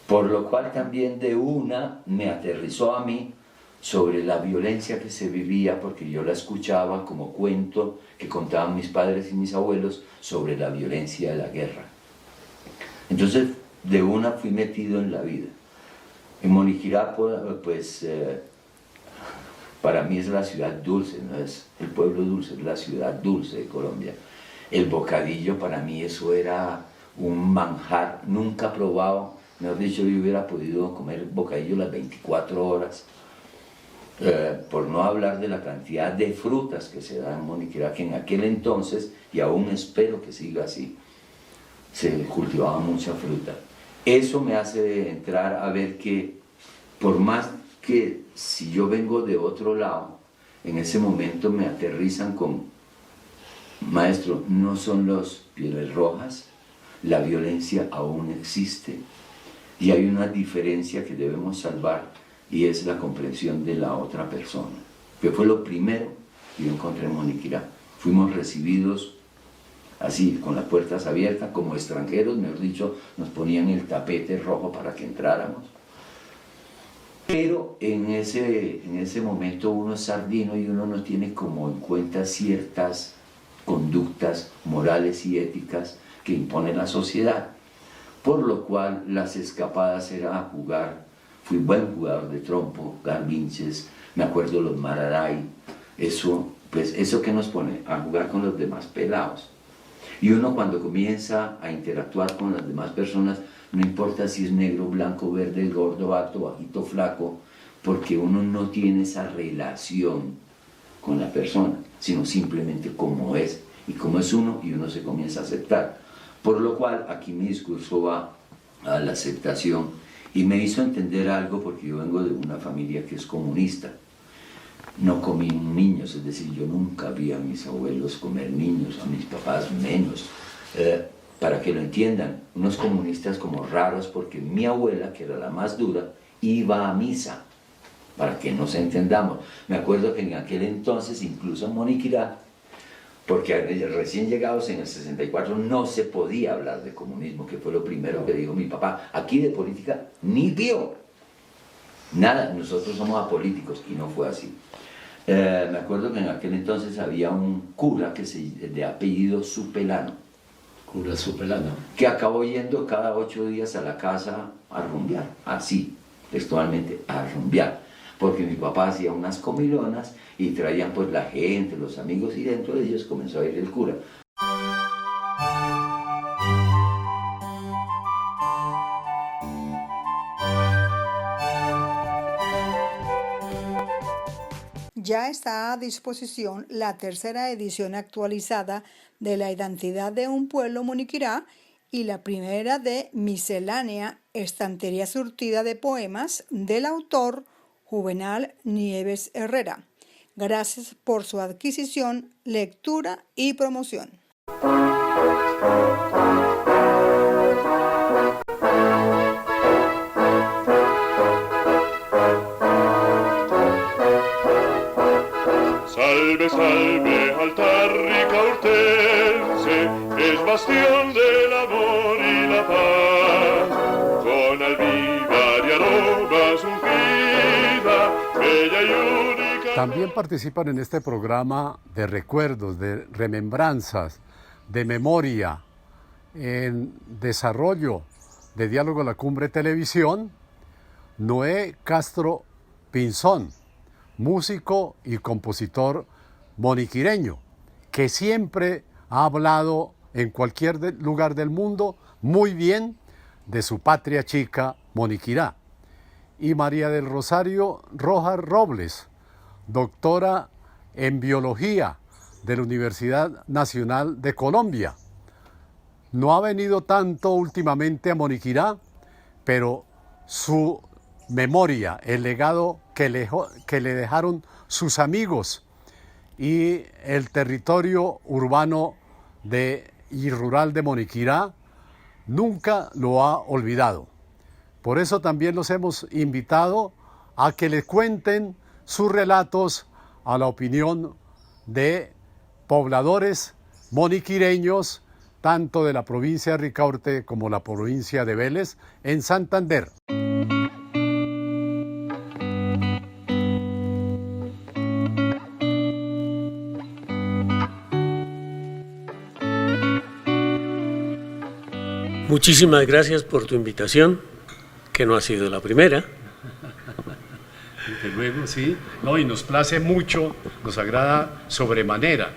Por lo cual también de una me aterrizó a mí sobre la violencia que se vivía, porque yo la escuchaba como cuento que contaban mis padres y mis abuelos sobre la violencia de la guerra. Entonces, de una fui metido en la vida. En Moniquirá, pues, para mí es la ciudad dulce, no es el pueblo dulce, es la ciudad dulce de Colombia. El bocadillo, para mí eso era un manjar, nunca probado. Mejor dicho, yo hubiera podido comer bocadillo las 24 horas. Por no hablar de la cantidad de frutas que se dan en Moniquirá, que en aquel entonces, y aún espero que siga así, se cultivaba mucha fruta. Eso me hace entrar a ver que, por más que si yo vengo de otro lado, en ese momento me aterrizan con, maestro, no son los pieles rojas, la violencia aún existe, y hay una diferencia que debemos salvar, y es la comprensión de la otra persona, que fue lo primero que yo encontré en Moniquirá. Fuimos recibidos así, con las puertas abiertas, como extranjeros, mejor dicho, nos ponían el tapete rojo para que entráramos. Pero en ese momento uno es sardino y uno no tiene como en cuenta ciertas conductas morales y éticas que impone la sociedad, por lo cual las escapadas era a jugar. Fui buen jugador de trompo, garvinches, me acuerdo los mararay, eso que nos pone a jugar con los demás pelados. Y uno cuando comienza a interactuar con las demás personas, no importa si es negro, blanco, verde, gordo, alto, bajito, flaco, porque uno no tiene esa relación con la persona, sino simplemente como es, y como es uno, y uno se comienza a aceptar. Por lo cual aquí mi discurso va a la aceptación, y me hizo entender algo porque yo vengo de una familia que es comunista. No comí niños, es decir, yo nunca vi a mis abuelos comer niños, a mis papás menos. Para que lo entiendan, unos comunistas como raros, porque mi abuela, que era la más dura, iba a misa, para que nos entendamos. Me acuerdo que en aquel entonces, incluso en Moniquirá, porque recién llegados en el 64 no se podía hablar de comunismo, que fue lo primero que dijo mi papá. Aquí de política ni vio. Nada, nosotros somos apolíticos, y no fue así. Me acuerdo que en aquel entonces había un cura de apellido Supelano. Cura Supelano. Que acabó yendo cada 8 días a la casa a rumbear, así, textualmente, a rumbear. Porque mi papá hacía unas comilonas y traían pues la gente, los amigos, y dentro de ellos comenzó a ir el cura. Ya está a disposición la tercera edición actualizada de La identidad de un pueblo moniquirá y la primera de Miscelánea, estantería surtida de poemas del autor Juvenal Nieves Herrera. Gracias por su adquisición, lectura y promoción. Salve, salve, altar ricaurtense, es bastión del amor y la paz. Con almíbar y aromas ungida, bella y única. También participan en este programa de recuerdos, de remembranzas, de memoria, en desarrollo de Diálogo a la Cumbre Televisión, Noé Castro Pinzón, músico y compositor moniquireño, que siempre ha hablado en cualquier lugar del mundo muy bien de su patria chica, Moniquirá. Y María del Rosario Rojas Robles, doctora en biología de la Universidad Nacional de Colombia. No ha venido tanto últimamente a Moniquirá, pero su memoria, el legado que le dejaron sus amigos y el territorio urbano y rural de Moniquirá, nunca lo ha olvidado. Por eso también los hemos invitado a que le cuenten sus relatos a la opinión de pobladores moniquireños, tanto de la provincia de Ricaurte como la provincia de Vélez, en Santander. Muchísimas gracias por tu invitación, que no ha sido la primera. Desde luego, sí. No, y nos place mucho, nos agrada sobremanera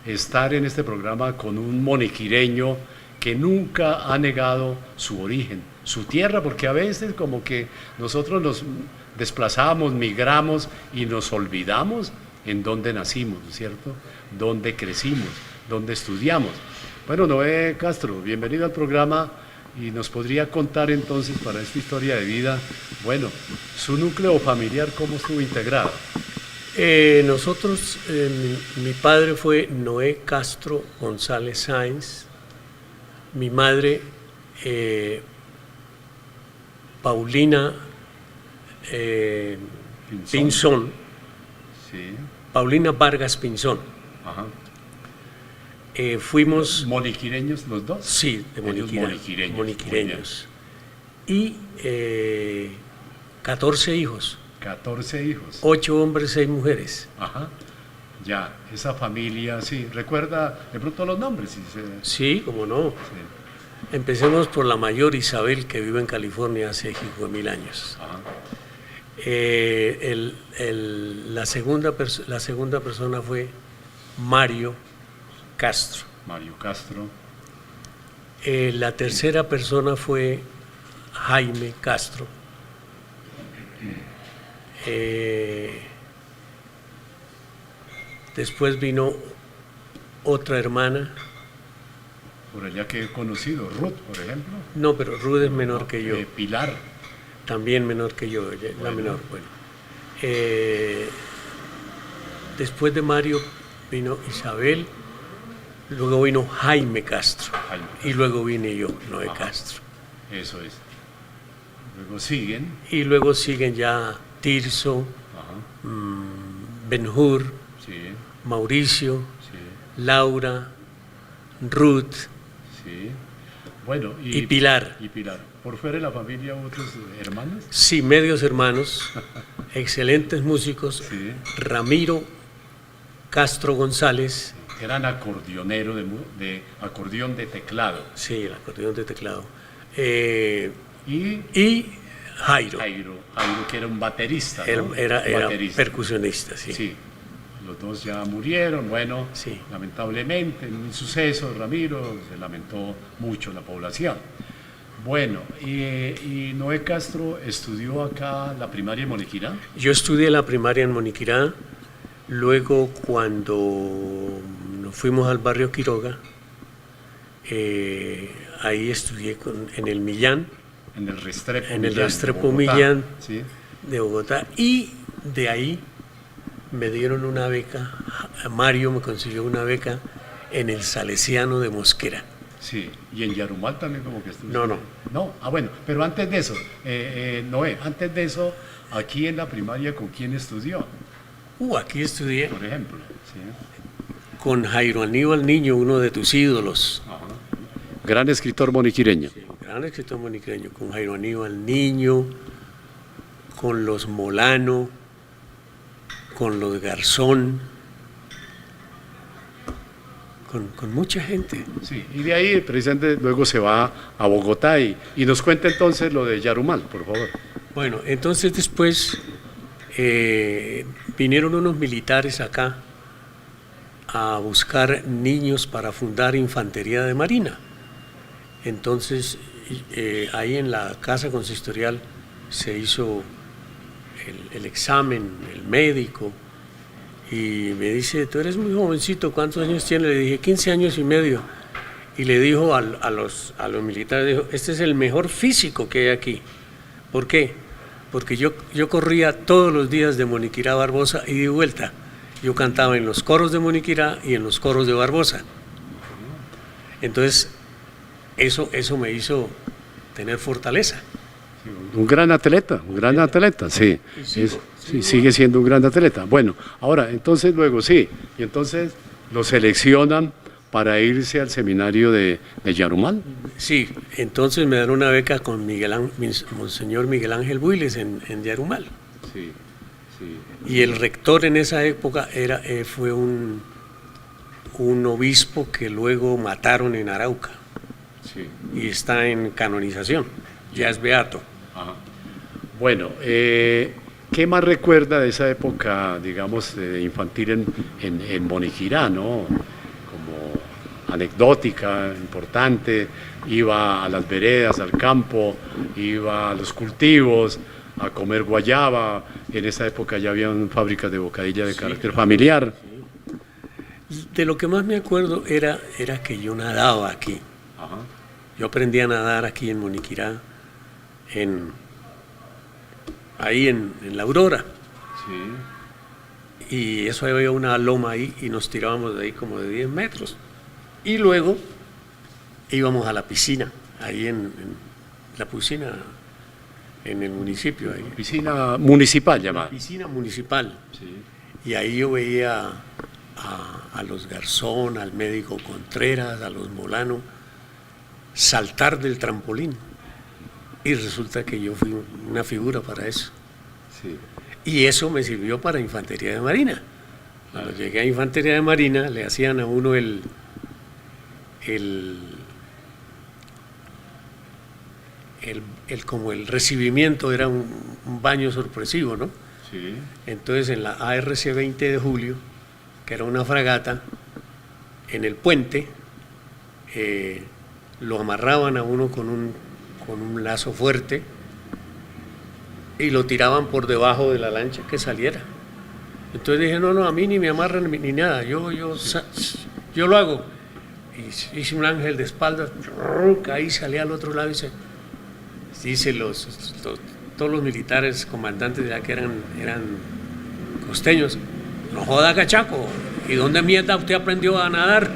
estar en este programa con un moniquireño que nunca ha negado su origen, su tierra, porque a veces como que nosotros nos desplazamos, migramos y nos olvidamos en dónde nacimos, ¿no es cierto? Dónde crecimos, dónde estudiamos. Bueno, Noé Castro, bienvenido al programa y nos podría contar entonces para esta historia de vida, bueno, su núcleo familiar, ¿cómo estuvo integrado? Nosotros, mi padre fue Noé Castro González Sáenz, mi madre Paulina Pinzón, sí. Paulina Vargas Pinzón. Ajá. Fuimos... ¿Moniquireños los dos? Sí, de moniquireños. Y 14 hijos. 14 hijos. 8 hombres, 6 mujeres. Ajá. Ya, esa familia, sí. ¿Recuerda de pronto los nombres? Sí, cómo no. Sí. Empecemos por la mayor, Isabel, que vive en California hace 5.000 años. Ajá. La segunda persona fue Mario Castro. Mario Castro. La tercera persona fue Jaime Castro. Después vino otra hermana. Por allá que he conocido, Ruth, por ejemplo. No, pero Ruth es menor que yo. Pilar. También menor que yo, la menor. Bueno. Después de Mario vino Isabel. Luego vino Jaime Castro, y luego vine yo, Noé Castro. Eso es. Luego siguen. Y luego siguen ya Tirso, Benhur, sí. Mauricio, sí. Laura, Ruth, sí. Bueno, y Pilar. Y Pilar. ¿Por fuera de la familia otros hermanos? Sí, medios hermanos, excelentes músicos. Sí. Ramiro Castro González. Eran acordeonero de acordeón de teclado. Sí, el acordeón de teclado. Y Jairo. Jairo, que era un baterista, ¿no? Era baterista. percusionista, sí. Sí. Los dos ya murieron, bueno, sí. Lamentablemente en un suceso, Ramiro, se lamentó mucho la población. Bueno, y Noé Castro estudió acá la primaria en Moniquirá. Yo estudié la primaria en Moniquirá, luego cuando nos fuimos al barrio Quiroga, ahí estudié en el Millán. En el Restrepo en el Millán, Restrepo Bogotá, Millán ¿sí? de Bogotá, y de ahí me dieron una beca, Mario me consiguió una beca en el Salesiano de Mosquera. Sí, y en Yarumal también como que estuvo. No. Ah, bueno, pero antes de eso, Noé, antes de eso, aquí en la primaria, ¿con quién estudió? Aquí estudié. Por ejemplo, sí. Con Jairo Aníbal Niño, uno de tus ídolos. Ajá. Gran escritor moniquireño. Sí, gran escritor moniquireño, con Jairo Aníbal Niño, con los Molano, con los Garzón, con mucha gente. Sí, y de ahí precisamente luego se va a Bogotá y nos cuenta entonces lo de Yarumal, por favor. Bueno, entonces después vinieron unos militares acá a buscar niños para fundar infantería de marina. Entonces ahí en la casa consistorial se hizo el examen, el médico, y me dice, tú eres muy jovencito, ¿cuántos años tienes? Le dije, 15 años y medio. Y le dijo a los militares, dijo, este es el mejor físico que hay aquí. ¿Por qué? Porque yo corría todos los días de Moniquirá a Barbosa y de vuelta. Yo cantaba en los coros de Moniquirá y en los coros de Barbosa. Entonces, eso me hizo tener fortaleza. Un gran atleta, sí. Sí, sigue siendo un gran atleta. Bueno, ahora, entonces luego sí, y entonces lo seleccionan para irse al seminario de Yarumal. Sí, entonces me dan una beca con Monseñor Miguel Ángel Builes en Yarumal. Sí, sí. Y el rector en esa época fue un obispo que luego mataron en Arauca. Sí. Y está en canonización, ya es beato. Ajá. Bueno, ¿qué más recuerda de esa época, digamos, infantil en Moniquirá, ¿no? Como anecdótica, importante, iba a las veredas, al campo, iba a los cultivos, a comer guayaba. En esa época ya habían fábricas de bocadilla de carácter familiar. Sí. De lo que más me acuerdo era que yo nadaba aquí. Ajá. Yo aprendí a nadar aquí en Moniquirá, ahí en la Aurora. Sí. Y eso había una loma ahí y nos tirábamos de ahí como de 10 metros. Y luego íbamos a la piscina, ahí en la piscina, en el municipio. Ahí. Piscina municipal llamada. Piscina municipal. Sí. Y ahí yo veía a los Garzón, al médico Contreras, a los Molano, saltar del trampolín. Y resulta que yo fui una figura para eso. Sí. Y eso me sirvió para Infantería de Marina. Cuando llegué a Infantería de Marina, le hacían a uno como el recibimiento, era un baño sorpresivo, ¿no? Sí. Entonces en la ARC 20 de julio, que era una fragata, en el puente, lo amarraban a uno con un lazo fuerte y lo tiraban por debajo de la lancha que saliera. Entonces dije, no, a mí ni me amarran ni nada, yo lo hago. Y hice un ángel de espaldas, ahí salí al otro lado y dice todos los militares comandantes de allá que eran costeños, no joda cachaco, ¿y dónde mierda usted aprendió a nadar?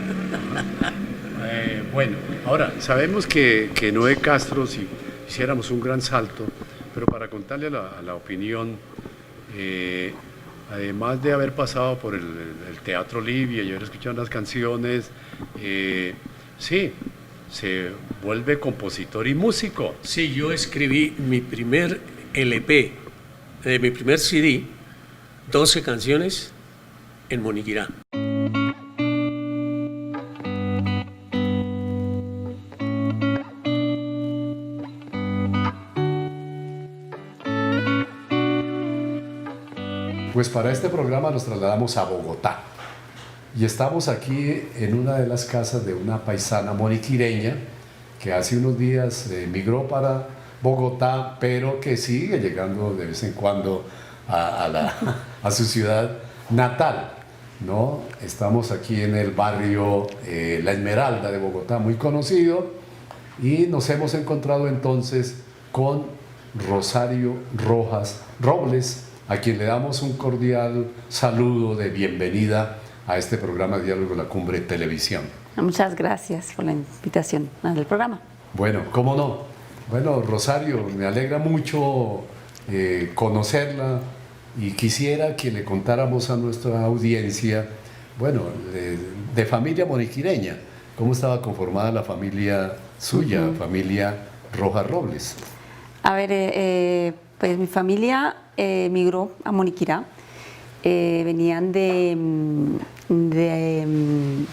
Bueno, ahora, sabemos que Noé Castro, si hiciéramos un gran salto, pero para contarle a la opinión, además de haber pasado por el Teatro Libia y haber escuchado las canciones, sí, se vuelve compositor y músico. Sí, yo escribí mi primer LP, mi primer CD, 12 canciones en Moniquirá. Pues para este programa nos trasladamos a Bogotá y estamos aquí en una de las casas de una paisana moniquireña que hace unos días emigró para Bogotá, pero que sigue llegando de vez en cuando a su ciudad natal, ¿no? Estamos aquí en el barrio La Esmeralda de Bogotá, muy conocido, y nos hemos encontrado entonces con Rosario Rojas Robles, a quien le damos un cordial saludo de bienvenida a este programa Diálogo La Cumbre Televisión. Muchas gracias por la invitación al programa. Bueno, cómo no. Bueno, Rosario, me alegra mucho conocerla y quisiera que le contáramos a nuestra audiencia, bueno, de familia moniquireña, cómo estaba conformada la familia suya, familia Rojas Robles. A ver, pues mi familia migró a Moniquirá, venían de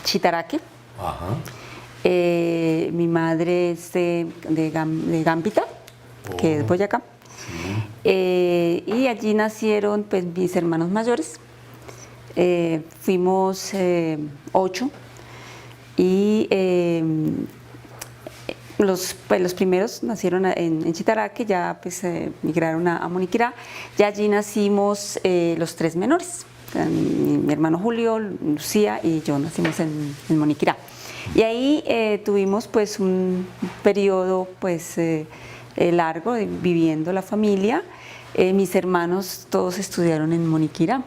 Chitaraque. Ajá. Mi madre es de Gámbita, que es Boyacá. Sí. Y allí nacieron pues mis hermanos mayores. Fuimos 8 y los primeros nacieron en Chitaraque, ya pues migraron a Moniquirá, y allí nacimos los 3 menores, mi hermano Julio, Lucía y yo nacimos en Moniquirá. Y ahí tuvimos pues un periodo pues largo viviendo la familia. Mis hermanos todos estudiaron en Moniquirá,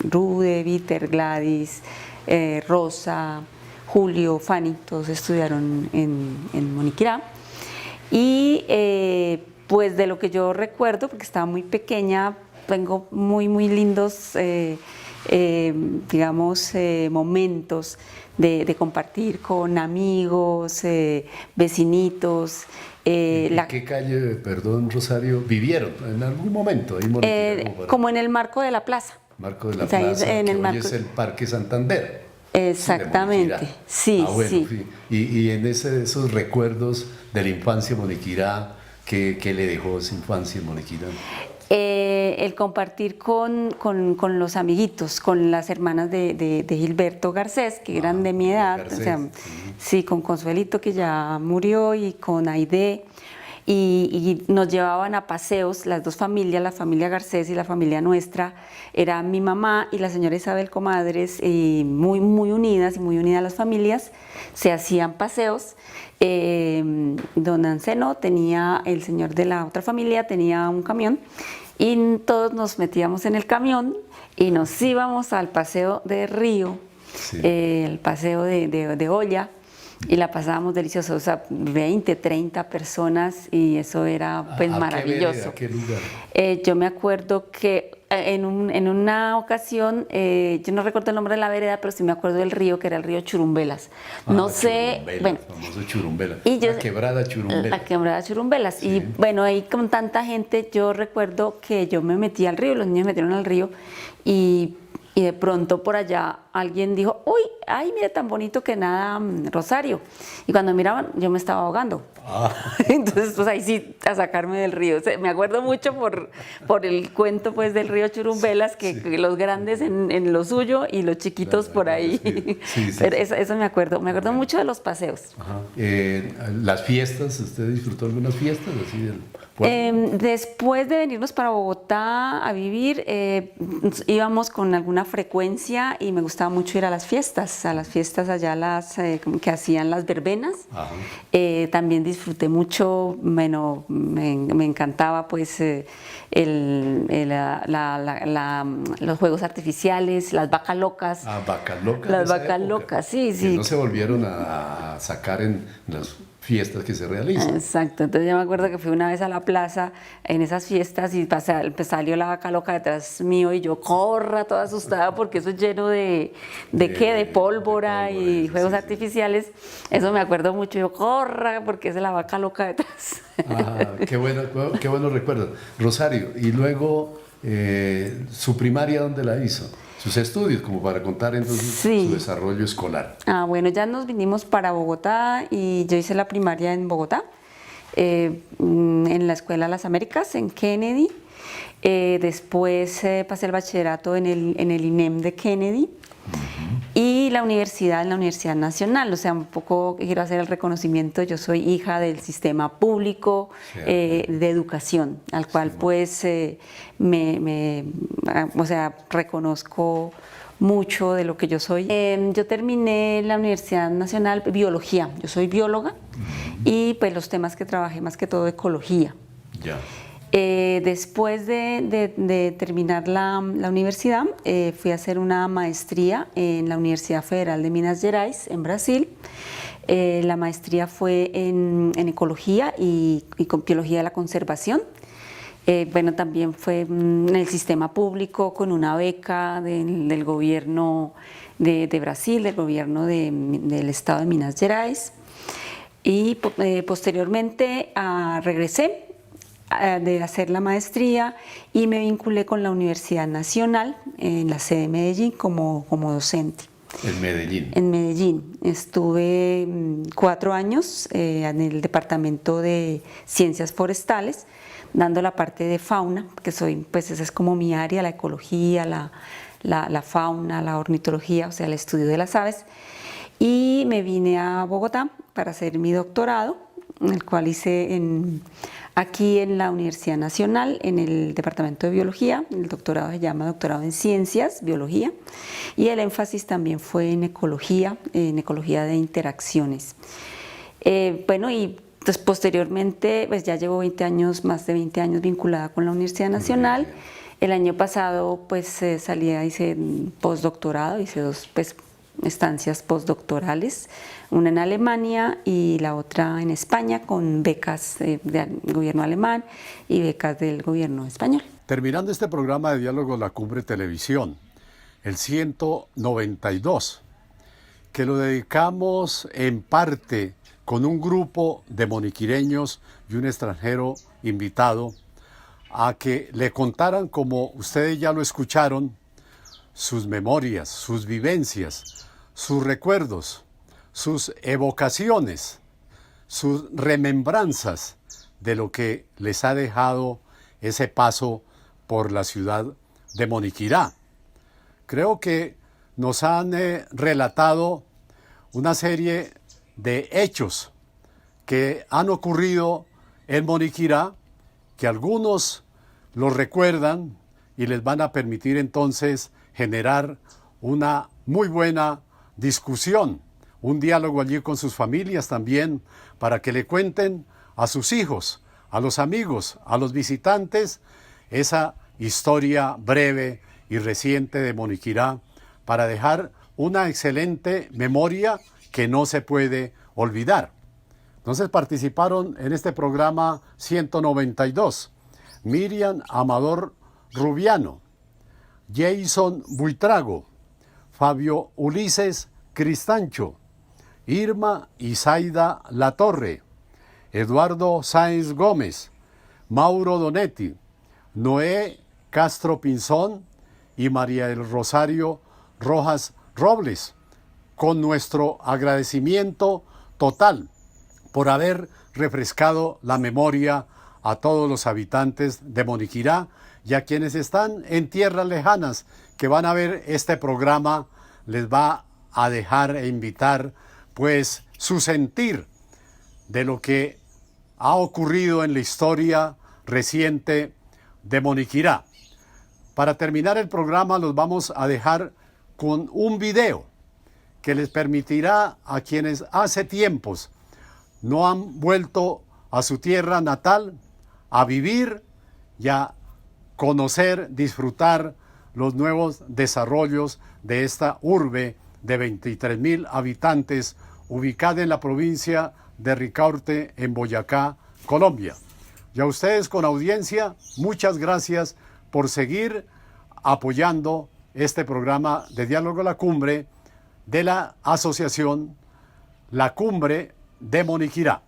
Rude, Víter, Gladys, Rosa, Julio, Fanny, todos estudiaron en Moniquirá. Y pues de lo que yo recuerdo, porque estaba muy pequeña, tengo muy lindos, digamos, momentos de compartir con amigos, vecinitos. ¿En qué calle, perdón, Rosario, vivieron en algún momento? Ahí como en el marco de la plaza. Marco de la plaza, en que el hoy marco... es el Parque Santander. Exactamente, sí, bueno, sí. Y en esos recuerdos de la infancia moniquirá, ¿qué le dejó esa infancia en Moniquirá? El compartir con los amiguitos, con las hermanas de Gilberto Garcés, que eran de mi edad, Garcés, o sea, sí, con Consuelito, que ya murió, y con Aide. Y nos llevaban a paseos, las dos familias, la familia Garcés y la familia nuestra, era mi mamá y la señora Isabel Comadres, muy unidas y muy unidas las familias, se hacían paseos. Don Anceno tenía, el señor de la otra familia tenía un camión y todos nos metíamos en el camión y nos íbamos al paseo de Río, sí, el paseo de Olla. Y la pasábamos delicioso, o sea, 20, 30 personas y eso era pues maravilloso. ¿A qué lugar? Yo me acuerdo que en una ocasión, yo no recuerdo el nombre de la vereda, pero sí me acuerdo del río, que era el río Churumbelas. No sé, bueno. El famoso Churumbelas, la quebrada Churumbelas. La quebrada Churumbelas. Sí. Y bueno, ahí con tanta gente, yo recuerdo que yo me metí al río, los niños me metieron al río y de pronto por allá alguien dijo, uy, ay, mire tan bonito que nada Rosario. Y cuando miraban, yo me estaba ahogando. Entonces, pues ahí sí, a sacarme del río. O sea, me acuerdo mucho por el cuento pues del río Churumbelas, que los grandes en lo suyo y los chiquitos por ahí. Sí, pero eso me acuerdo mucho de los paseos. Ajá. Las fiestas, ¿usted disfrutó algunas fiestas así del pueblo? Después de venirnos para Bogotá a vivir, íbamos con alguna frecuencia y me gustaba mucho ir a las fiestas allá que hacían las verbenas. También disfruté mucho, bueno, me encantaba pues los juegos artificiales, las vacas locas. Vacas locas. Las vacas locas, sí. Que no se volvieron a sacar en las fiestas que se realizan. Exacto, entonces yo me acuerdo que fui una vez a la plaza en esas fiestas y salió la vaca loca detrás mío y yo corra toda asustada porque eso es lleno de pólvora y juegos artificiales. Eso me acuerdo mucho, yo corra porque es la vaca loca detrás. Qué bueno recuerdo. Rosario, y luego su primaria, ¿dónde la hizo? Sus estudios, como para contar entonces su desarrollo escolar. Bueno, ya nos vinimos para Bogotá y yo hice la primaria en Bogotá, en la Escuela Las Américas, en Kennedy. Después pasé el bachillerato en el INEM de Kennedy y la universidad en la Universidad Nacional. O sea, un poco quiero hacer el reconocimiento. Yo soy hija del sistema público de educación, al cual pues o sea, reconozco mucho de lo que yo soy. Yo terminé en la Universidad Nacional biología. Yo soy bióloga y pues los temas que trabajé más que todo ecología. Ya. Después de terminar la universidad, fui a hacer una maestría en la Universidad Federal de Minas Gerais, en Brasil. La maestría fue en ecología y con biología de la conservación. Bueno, también fue en el sistema público con una beca del gobierno de Brasil, del gobierno del estado de Minas Gerais. Y posteriormente regresé de hacer la maestría y me vinculé con la Universidad Nacional en la sede de Medellín como docente. En Medellín. En Medellín. Estuve 4 años en el Departamento de Ciencias Forestales, dando la parte de fauna, que pues esa es como mi área, la ecología, la fauna, la ornitología, o sea, el estudio de las aves. Y me vine a Bogotá para hacer mi doctorado, el cual hice aquí en la Universidad Nacional, en el Departamento de Biología. El doctorado se llama Doctorado en Ciencias, Biología, y el énfasis también fue en ecología de interacciones. Bueno, y pues posteriormente, pues ya llevo más de 20 años vinculada con la Universidad Nacional. El año pasado, pues hice postdoctorado, hice 2 estancias postdoctorales, una en Alemania y la otra en España, con becas del gobierno alemán y becas del gobierno español. Terminando este programa de Diálogo La Cumbre Televisión, el 192, que lo dedicamos en parte con un grupo de moniquireños y un extranjero invitado a que le contaran, como ustedes ya lo escucharon, sus memorias, sus vivencias, sus recuerdos, sus evocaciones, sus remembranzas de lo que les ha dejado ese paso por la ciudad de Moniquirá. Creo que nos han relatado una serie de hechos que han ocurrido en Moniquirá, que algunos los recuerdan y les van a permitir entonces generar una muy buena discusión, un diálogo allí con sus familias también, para que le cuenten a sus hijos, a los amigos, a los visitantes, esa historia breve y reciente de Moniquirá, para dejar una excelente memoria que no se puede olvidar. Entonces participaron en este programa 192 Miriam Amador Rubiano, Jason Buitrago, Fabio Ulises Cristancho, Irma Isaida Latorre, Eduardo Sáenz Gómez, Mauro Donetti, Noé Castro Pinzón y María del Rosario Rojas Robles, con nuestro agradecimiento total por haber refrescado la memoria a todos los habitantes de Moniquirá y a quienes están en tierras lejanas que van a ver este programa. Les va a dejar e invitar pues su sentir de lo que ha ocurrido en la historia reciente de Moniquirá. Para terminar el programa los vamos a dejar con un video que les permitirá a quienes hace tiempos no han vuelto a su tierra natal a vivir y a conocer, disfrutar los nuevos desarrollos de esta urbe de 23.000 habitantes ubicada en la provincia de Ricaurte, en Boyacá, Colombia. Y a ustedes con audiencia, muchas gracias por seguir apoyando este programa de Diálogo La Cumbre de la asociación La Cumbre de Moniquirá.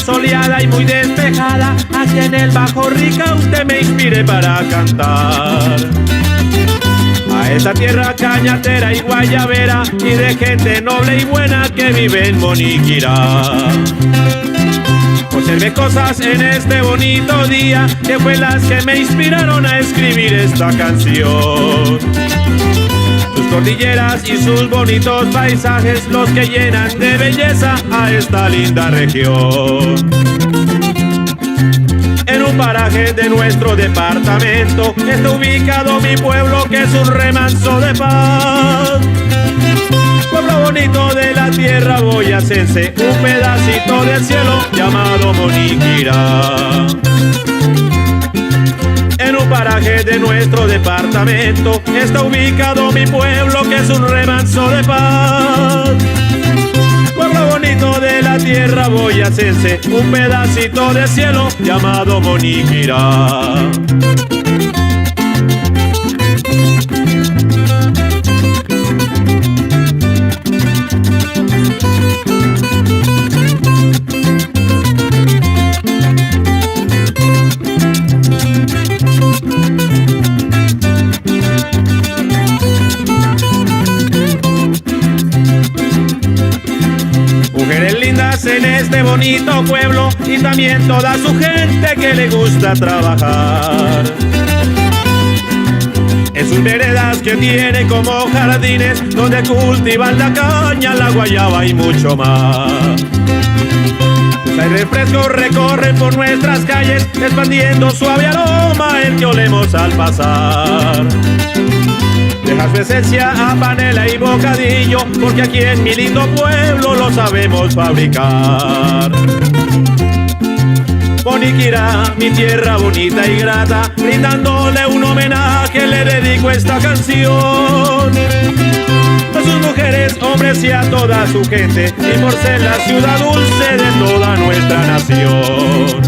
soleada y muy despejada, aquí en el Bajo Ricaurte me inspiré para cantar. A esa tierra cañatera y guayabera, y de gente noble y buena que vive en Moniquirá. Observé cosas en este bonito día, que fue las que me inspiraron a escribir esta canción. Sus cordilleras y sus bonitos paisajes, los que llenan de belleza a esta linda región. En un paraje de nuestro departamento está ubicado mi pueblo, que es un remanso de paz. Pueblo bonito de la tierra boyacense, un pedacito del cielo llamado Moniquirá. En un paraje de nuestro departamento está ubicado mi pueblo, que es un remanso de paz. Pueblo bonito de la tierra boyacense, un pedacito del cielo llamado Moniquirá. Mujeres lindas en este bonito pueblo, y también toda su gente que le gusta trabajar. En sus veredas que tiene como jardines, donde cultivan la caña, la guayaba y mucho más. Hay refrescos recorren por nuestras calles, expandiendo suave aroma el que olemos al pasar. Deja su esencia a panela y bocadillo, porque aquí en mi lindo pueblo lo sabemos fabricar. Moniquirá, mi tierra bonita y grata, brindándole un homenaje le dedico esta canción. A sus mujeres, hombres y a toda su gente, y por ser la ciudad dulce de toda nuestra nación.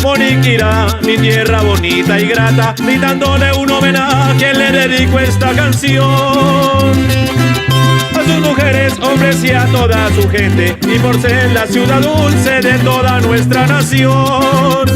Moniquirá, mi tierra bonita y grata, brindándole un homenaje le dedico esta canción. A sus mujeres, hombres y a toda su gente, y por ser la ciudad dulce de toda nuestra nación.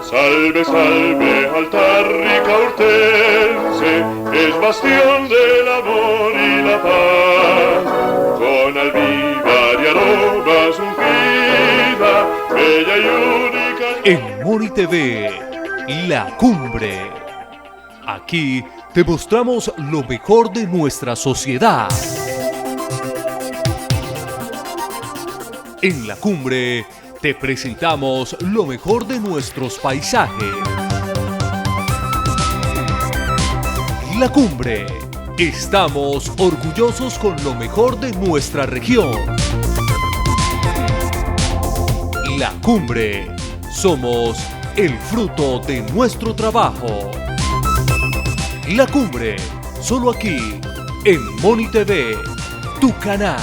Salve, salve, altar ricaurtense, es bastión del amor y la paz. Con almíbar y aromas ungida, bella y única. En Moni TV, La Cumbre. Aquí te mostramos lo mejor de nuestra sociedad. En La Cumbre te presentamos lo mejor de nuestros paisajes. La Cumbre. Estamos orgullosos con lo mejor de nuestra región. La Cumbre. Somos el fruto de nuestro trabajo. La Cumbre. Solo aquí, en Moni TV, tu canal.